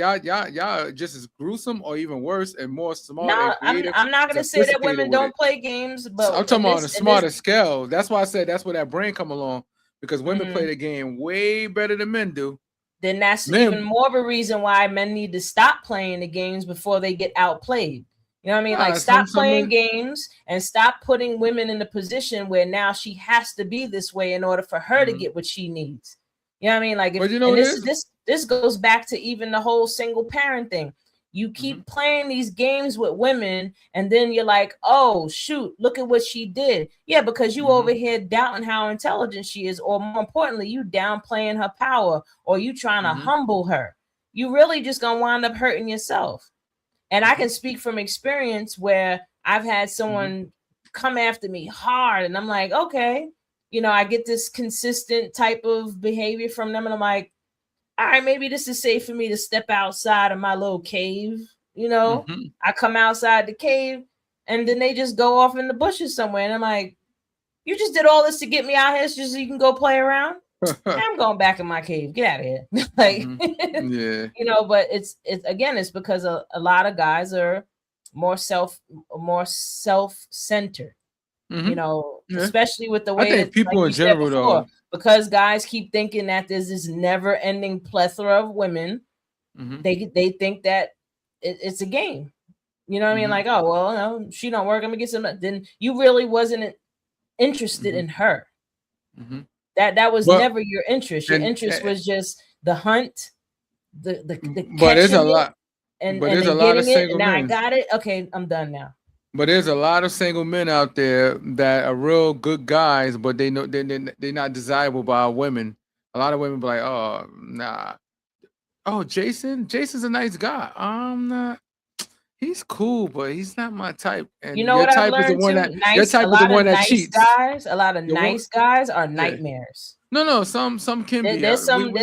just as gruesome or even worse and more smart. No, I'm not gonna say that women don't play games, but I'm talking about on a smarter scale. That's why I said that's where that brain come along, because women play the game way better than men do. Then that's even more of a reason why men need to stop playing the games before they get outplayed. You know what I mean? Like stop playing games and stop putting women in the position where now she has to be this way in order for her to get what she needs. You know what I mean? Like, this goes back to even the whole single parent thing. You keep playing these games with women, and then you're like, oh, shoot, look at what she did. Yeah, because you over here doubting how intelligent she is, or more importantly, you downplaying her power, or you trying to humble her. You really just going to wind up hurting yourself. And I can speak from experience where I've had someone come after me hard, and I'm like, okay, I get this consistent type of behavior from them, and I'm like, all right, maybe this is safe for me to step outside of my little cave. I come outside the cave and then they just go off in the bushes somewhere. And I'm like, you just did all this to get me out here just so you can go play around? I'm going back in my cave. Get out of here. But it's because a lot of guys are more self-centered. Especially with the way I think people in general though, because guys keep thinking that there's this never-ending plethora of women. They think that it's a game. You know what I mean? Like, oh well, no, she don't work. I'm gonna get some. Then you really wasn't interested in her. That was never your interest. Your interest was just the hunt, the but there's a lot. But there's a lot of single men. Now I got it. Okay, I'm done now. But there's a lot of single men out there that are real good guys, but they know they're not desirable by women. A lot of women be like, oh, nah. Oh, Jason's a nice guy. I'm not. He's cool, but he's not my type. And you know what I've learned too? Your type is the one that cheats. A lot of nice guys are nightmares. No, some can be. There's some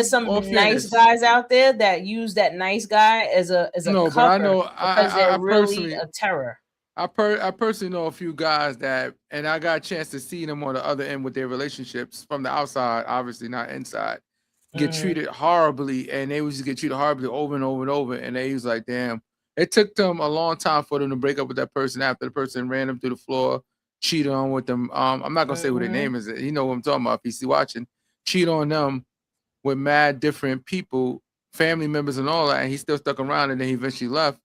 nice guys out there that use that nice guy as a cover. But I know because they're really a terror. I personally know a few guys that, and I got a chance to see them on the other end with their relationships from the outside, obviously not inside, get treated horribly, and they would just get treated horribly over and over and over, and they was like, damn. It took them a long time for them to break up with that person after the person ran them through the floor, cheated on with them. I'm not gonna say who their name is. You know what I'm talking about if he's watching. Cheat on them with mad different people, family members and all that, and he still stuck around, and then he eventually left.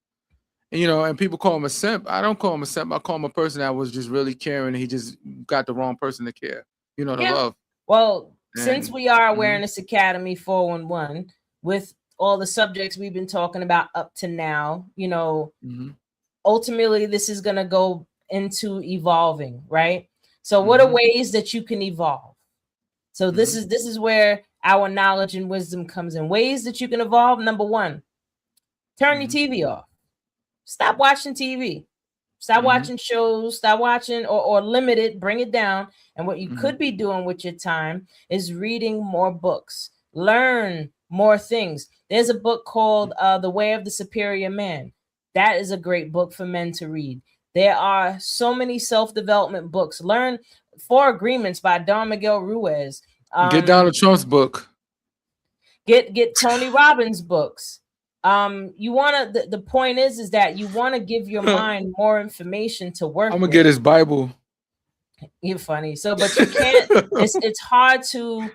And people call him a simp. I don't call him a simp. I call him a person that was just really caring, and he just got the wrong person to care. To love. Well, since we are Awareness Academy 411, with all the subjects we've been talking about up to now, ultimately this is going to go into evolving, right? So what are ways that you can evolve? So this is where our knowledge and wisdom comes in. Ways that you can evolve. Number one, Turn your TV off. Stop watching TV. Stop watching shows. Stop watching or limit it. Bring it down. And what you could be doing with your time is reading more books. Learn more things. There's a book called The Way of the Superior Man. That is a great book for men to read. There are so many self-development books. Learn 4 Agreements by Don Miguel Ruiz. Get Donald Trump's book. Get Tony Robbins books. You want to, the point is that you want to give your mind more information to work I'm gonna with. get his Bible. You're funny. So, but you can't, it's hard to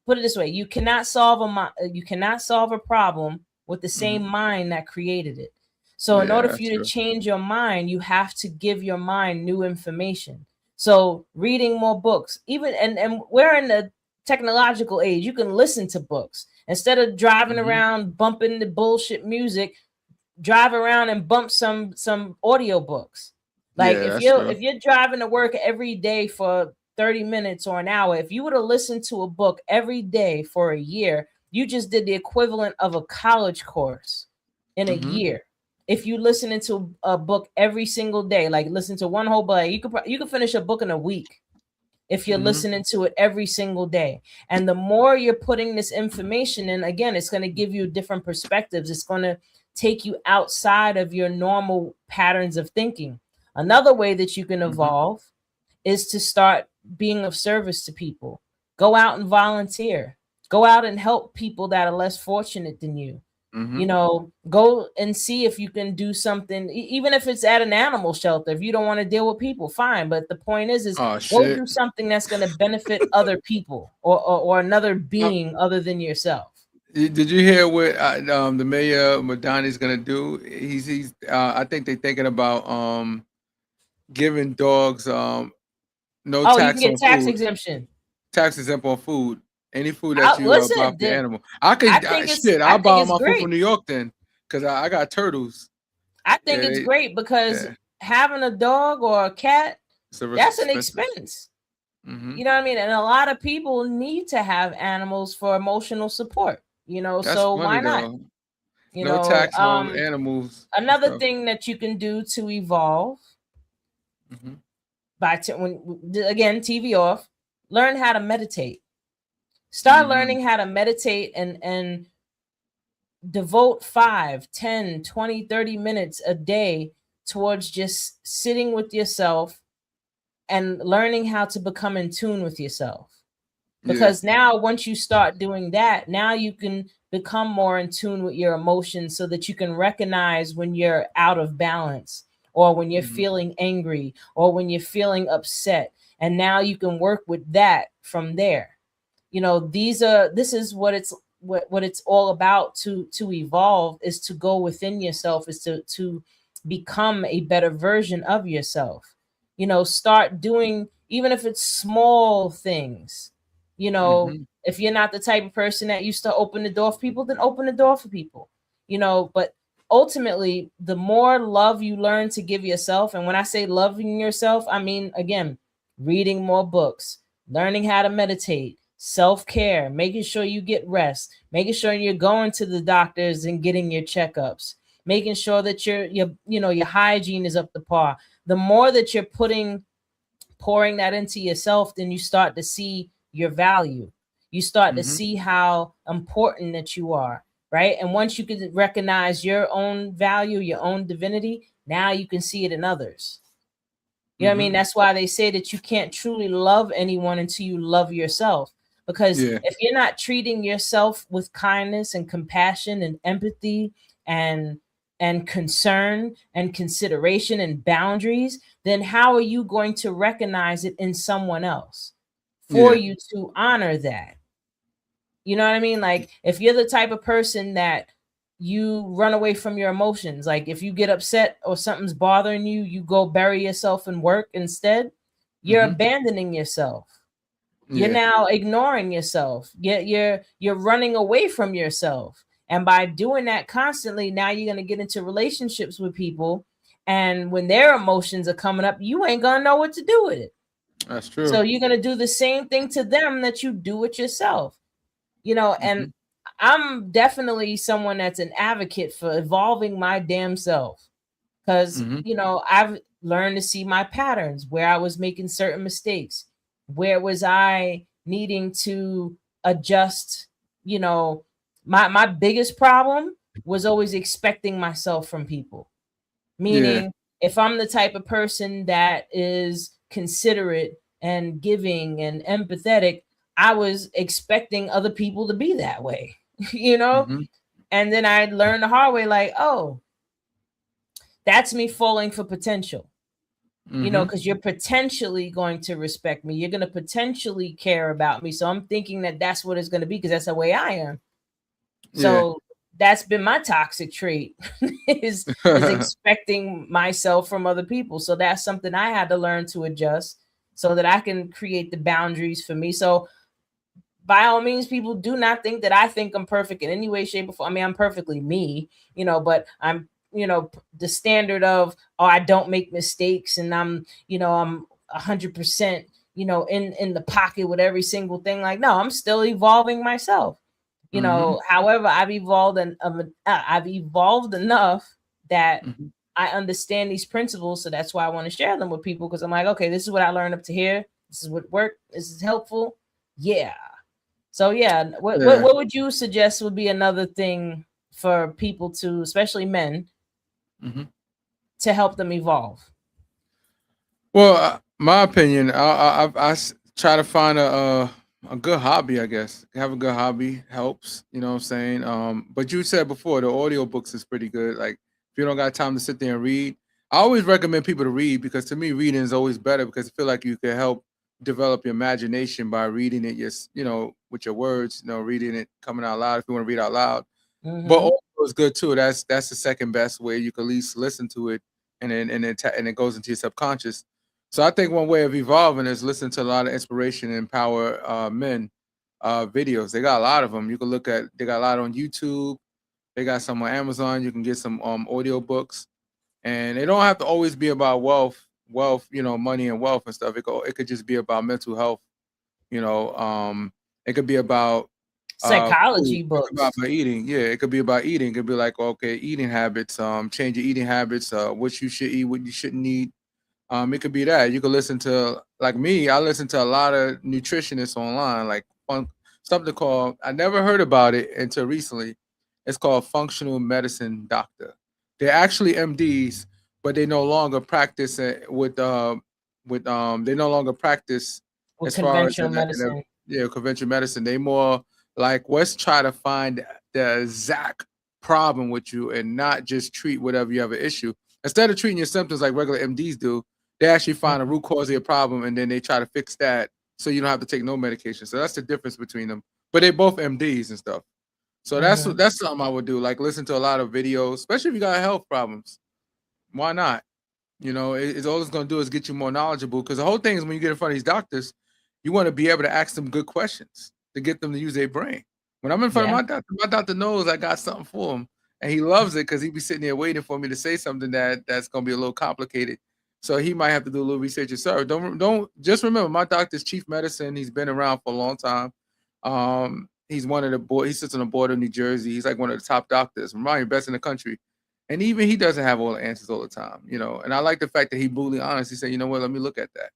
put it this way. You cannot solve a problem with the same mind that created it. So in order for you to change your mind, you have to give your mind new information. So reading more books, even, and we're in the technological age, you can listen to books. Instead of driving around bumping the bullshit music, drive around and bump some audio books. Like if you're driving to work every day for 30 minutes or an hour, if you were to listen to a book every day for a year, you just did the equivalent of a college course in a year. If you listen into a book every single day, like listen to one whole book, you could finish a book in a week. If you're listening to it every single day. And the more you're putting this information in, again, it's going to give you different perspectives. It's going to take you outside of your normal patterns of thinking. Another way that you can evolve is to start being of service to people. Go out and volunteer. Go out and help people that are less fortunate than you. You know, go and see if you can do something, even if it's at an animal shelter. If you don't want to deal with people, fine. But the point is go do something that's going to benefit other people or another being other than yourself. Did you hear what the mayor Madani is going to do? He's I think they're thinking about giving dogs no tax you can get on tax food. exemption. Tax exempt on food. Any food that you buy for the animal. I'll buy my food from New York then, because I got turtles. I think it's great because having a dog or a cat, that's an expense. You know what I mean? And a lot of people need to have animals for emotional support, you know, that's so why not? You no know, tax on animals. Another thing that you can do to evolve again, TV off, learn how to meditate. Start learning how to meditate and devote 5, 10, 20, 30 minutes a day towards just sitting with yourself and learning how to become in tune with yourself. Because now once you start doing that, now you can become more in tune with your emotions so that you can recognize when you're out of balance or when you're feeling angry or when you're feeling upset. And now you can work with that from there. You know, this is what it's all about to evolve, is to go within yourself, is to become a better version of yourself. You know, start doing, even if it's small things, you know, if you're not the type of person that used to open the door for people, then open the door for people, you know, but ultimately the more love you learn to give yourself. And when I say loving yourself, I mean, again, reading more books, learning how to meditate, self-care, making sure you get rest, making sure you're going to the doctors and getting your checkups, making sure that your hygiene is up to par. The more that you're pouring that into yourself, then you start to see your value. You start to see how important that you are, right? And once you can recognize your own value, your own divinity, now you can see it in others. You know what I mean? That's why they say that you can't truly love anyone until you love yourself. Because if you're not treating yourself with kindness and compassion and empathy and concern and consideration and boundaries, then how are you going to recognize it in someone else for you to honor that? You know what I mean? Like if you're the type of person that you run away from your emotions, like if you get upset or something's bothering you, you go bury yourself and work instead, you're abandoning yourself. You're now ignoring yourself. You're running away from yourself. And by doing that constantly, now you're going to get into relationships with people. And when their emotions are coming up, you ain't going to know what to do with it. That's true. So you're going to do the same thing to them that you do with yourself. You know, and I'm definitely someone that's an advocate for evolving my damn self. Because, you know, I've learned to see my patterns, where I was making certain mistakes, where was I needing to adjust. You know, my biggest problem was always expecting myself from people. Yeah. Meaning, if I'm the type of person that is considerate and giving and empathetic, I was expecting other people to be that way, you know? Mm-hmm. And then I learned the hard way, like, oh, that's me falling for potential, you know, Mm-hmm. because you're potentially going to respect me. You're going to potentially care about me. So I'm thinking that that's what it's going to be because that's the way I am. Yeah. So that's been my toxic trait is expecting myself from other people. So that's something I had to learn to adjust so that I can create the boundaries for me. So by all means, people do not think that I think I'm perfect in any way, shape, or form. I mean, I'm perfectly me, you know, but I'm, you know, the standard of, oh, I don't make mistakes and I'm, you know, I'm 100%, you know, in the pocket with every single thing. Like, no, I'm still evolving myself. You Mm-hmm. know, however, I've evolved enough that Mm-hmm. I understand these principles. So that's why I want to share them with people because I'm like, okay, this is what I learned up to here. This is what worked. This is helpful. Yeah. So yeah, Yeah. what would you suggest would be another thing for people to, especially men, Mm-hmm. to help them evolve? Well, my opinion, try to find a good hobby. I guess have a good hobby helps. You know what I'm saying? But you said before the audiobooks is pretty good. Like if you don't got time to sit there and read, I always recommend people to read because to me reading is always better because I feel like you can help develop your imagination by reading it. Just you know with your words, you know, reading it coming out loud if you want to read out loud. But Mm-hmm. audio is good too. That's the second best way you can at least listen to it, and it goes into your subconscious. So I think one way of evolving is listen to a lot of inspiration and power men videos. They got a lot of them. You can look at. They got a lot on YouTube. They got some on Amazon. You can get some audio books, and they don't have to always be about wealth, you know, money and wealth and stuff. It could just be about mental health. You know, it could be about food. Psychology It could be about books. eating. Yeah, it could be about eating. It could be like, okay, eating habits, change your eating habits, what you should eat, what you shouldn't eat. It could be that. You could listen to like me, I listen to a lot of nutritionists online, like something called I never heard about it until recently. It's called Functional Medicine Doctor. They're actually MDs, but they no longer practice it with they no longer practice With as far as conventional medicine. conventional medicine. They more like let's try to find the exact problem with you and not just treat whatever you have an issue. Instead of treating your symptoms like regular MDs do, they actually find a Mhm. root cause of your problem and then they try to fix that so you don't have to take no medication. So that's the difference between them. But they both MDs and stuff. So Mhm. that's something I would do. Like listen to a lot of videos, especially if you got health problems. Why not? You know, it's all it's gonna do is get you more knowledgeable. Because the whole thing is when you get in front of these doctors, you want to be able to ask them good questions to get them to use their brain. When I'm in front of Yeah. my doctor knows I got something for him, and he loves it because he be sitting there waiting for me to say something that's gonna be a little complicated. So he might have to do a little research himself. Don't just remember my doctor's chief medicine. He's been around for a long time. He's one of the board. He sits on the board of New Jersey. He's like one of the top doctors, remind you, best in the country. And even he doesn't have all the answers all the time, you know. And I like the fact that he brutally honest. He said, you know what, let me look at that.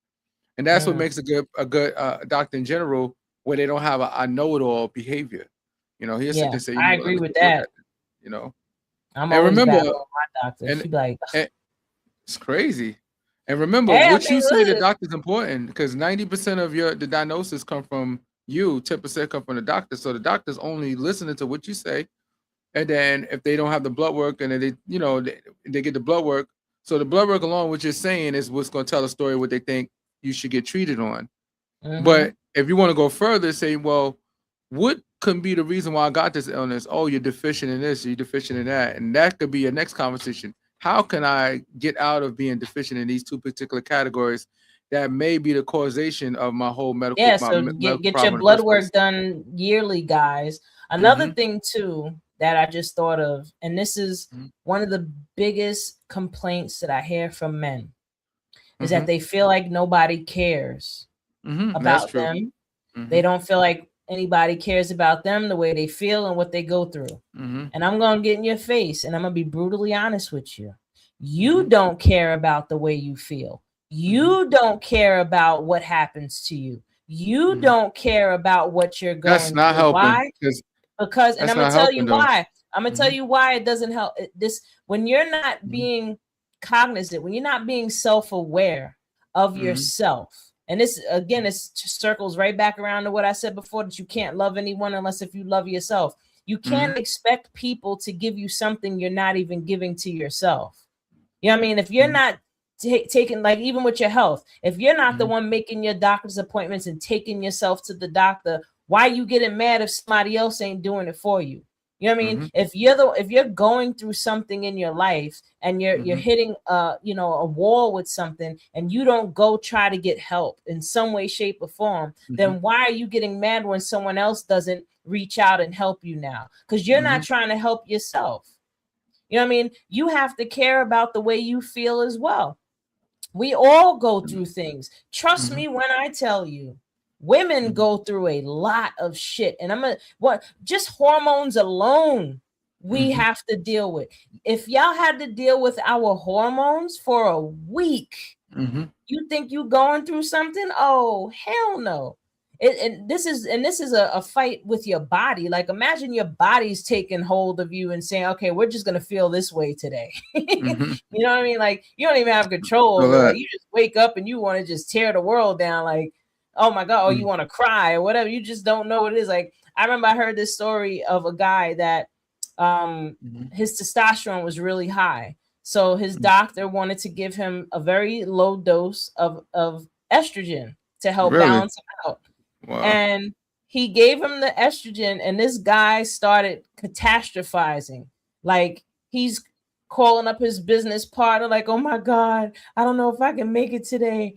And that's what Mm. makes a good doctor in general, where they don't have a know-it-all behavior. You know, he'll sit there Yeah. and say, you I know what, let agree me with take a look that. at it, you know. I'm And always remember, battling my doctor. and, She be like, and it's crazy. And remember, hey, I what mean, you say to listen. doctor is important because 90% of the diagnosis come from you, 10% come from the doctor. So the doctor's only listening to what you say. And then if they don't have the blood work and then they get the blood work. So the blood work along what you're saying is what's going to tell a story what they think you should get treated on. Mm-hmm. But if you want to go further, say, well, what could be the reason why I got this illness? Oh, you're deficient in this, you're deficient in that. And that could be your next conversation. How can I get out of being deficient in these two particular categories that may be the causation of my whole Yeah, my so medical get your problem in the blood first place? work done yearly, guys. Another Mm-hmm. thing too that I just thought of, and this is Mm-hmm. one of the biggest complaints that I hear from men, is Mm-hmm. that they feel like nobody cares Mm-hmm. That's about true. them. Mm-hmm. They don't feel like, anybody cares about them, the way they feel, and what they go through. And I'm going to get in your face, and I'm going to be brutally honest with you. You don't care about the way you feel. You don't care about what happens to you. You don't care about what you're going That's not through. helping. Why? Because, and I'm going to tell you why. I'm going to tell you why it doesn't help. This, when you're not being cognizant, when you're not being self-aware of yourself, and this, again, it circles right back around to what I said before, that you can't love anyone unless if you love yourself. You can't expect people to give you something you're not even giving to yourself. You know what I mean? If you're not taking, like, even with your health, if you're not the one making your doctor's appointments and taking yourself to the doctor, why are you getting mad if somebody else ain't doing it for you? You know what I mean? If you're going through something in your life and you're hitting a wall with something, and you don't go try to get help in some way, shape, or form, then why are you getting mad when someone else doesn't reach out and help you now? Because you're not trying to help yourself. You know what I mean? You have to care about the way you feel as well. We all go through things. Trust me when I tell you. Women go through a lot of shit, and just hormones alone we have to deal with. If y'all had to deal with our hormones for a week, you think you going through something? Oh, hell no. This is a fight with your body. Like, imagine your body's taking hold of you and saying, okay, we're just gonna feel this way today. You know what I mean? Like, you don't even have control over it. You just wake up and you want to just tear the world down. Like, oh my God, or you want to cry or whatever. You just don't know what it is. Like, I remember I heard this story of a guy that his testosterone was really high. So his doctor wanted to give him a very low dose of estrogen to help balance him out. Wow. And he gave him the estrogen, and this guy started catastrophizing. Like, he's calling up his business partner, like, oh my God, I don't know if I can make it today.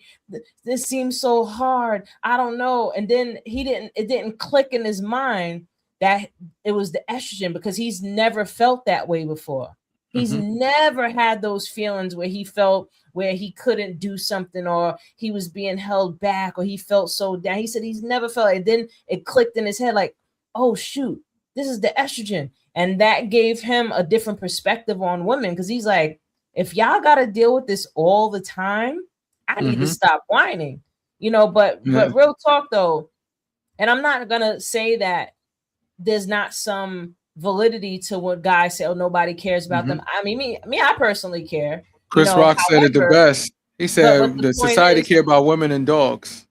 This seems so hard. I don't know. And then it didn't click in his mind that it was the estrogen, because he's never felt that way before. He's never had those feelings where he felt where he couldn't do something, or he was being held back, or he felt so down. He said he's never felt it. And then it clicked in his head, like, oh shoot, this is the estrogen. And that gave him a different perspective on women, because he's like, if y'all got to deal with this all the time, I need to stop whining, but real talk though. And I'm not going to say that there's not some validity to what guys say, oh, nobody cares about them. I mean, me, I personally care. Chris Rock said it the best. He said the society care about women and dogs.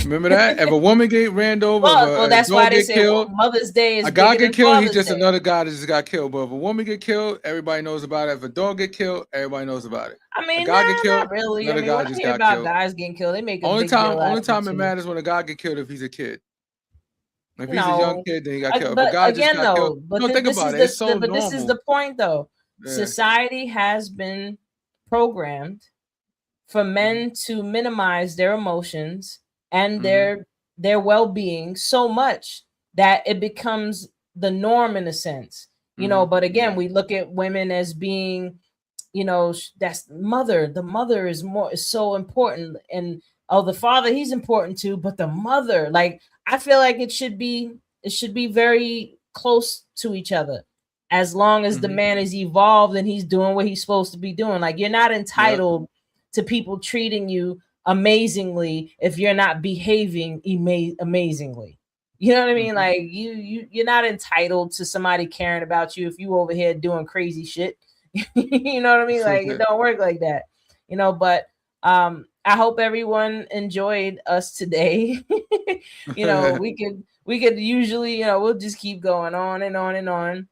Remember that? If a woman get ran over, well, that's why they say Mother's Day is a guy get killed, Father's he's just Day. Another guy that just got killed. But if a woman get killed, everybody knows about it. If a dog get killed, everybody knows about it. I mean, a guy get killed, not really. Another guy just got about killed. Guys getting killed, they make a only big deal only time it matters when a guy get killed if he's a kid. If he's a young kid, then he got killed. But if a guy again, just got killed, think about it. It's so normal. But this is the point, though. Yeah. Society has been programmed for men to minimize their emotions and their well-being so much that it becomes the norm in a sense, but again, we look at women as being, that's mother. The mother is so important, and the father, he's important too, but the mother, like, I feel like it should be very close to each other, as long as the man is evolved and he's doing what he's supposed to be doing. Like, you're not entitled to people treating you amazingly if you're not behaving amazingly. You know what I mean? Like, you're not entitled to somebody caring about you if you over here doing crazy shit. You know what I mean? Like, it don't work like that. But I hope everyone enjoyed us today. We could usually, we'll just keep going on and on and on.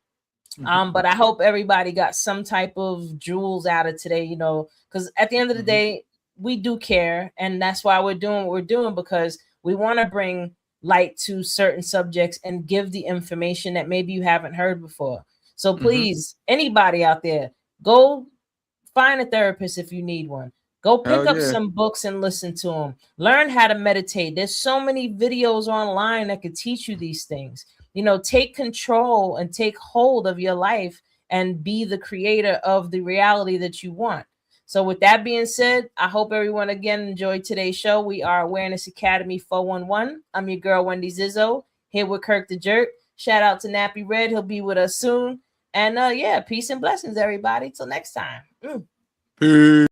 But I hope everybody got some type of jewels out of today, because at the end of the day, we do care. And that's why we're doing what we're doing, because we want to bring light to certain subjects and give the information that maybe you haven't heard before. So please, anybody out there, go find a therapist if you need one. Go pick up some books and listen to them. Learn how to meditate. There's so many videos online that could teach you these things. Take control and take hold of your life and be the creator of the reality that you want. So with that being said, I hope everyone again enjoyed today's show. We are Awareness Academy 411. I'm your girl, Wendy Zizzo. here with Kirk the Jerk. Shout out to Nappy Red. He'll be with us soon. And yeah, peace and blessings, everybody. Till next time. Peace.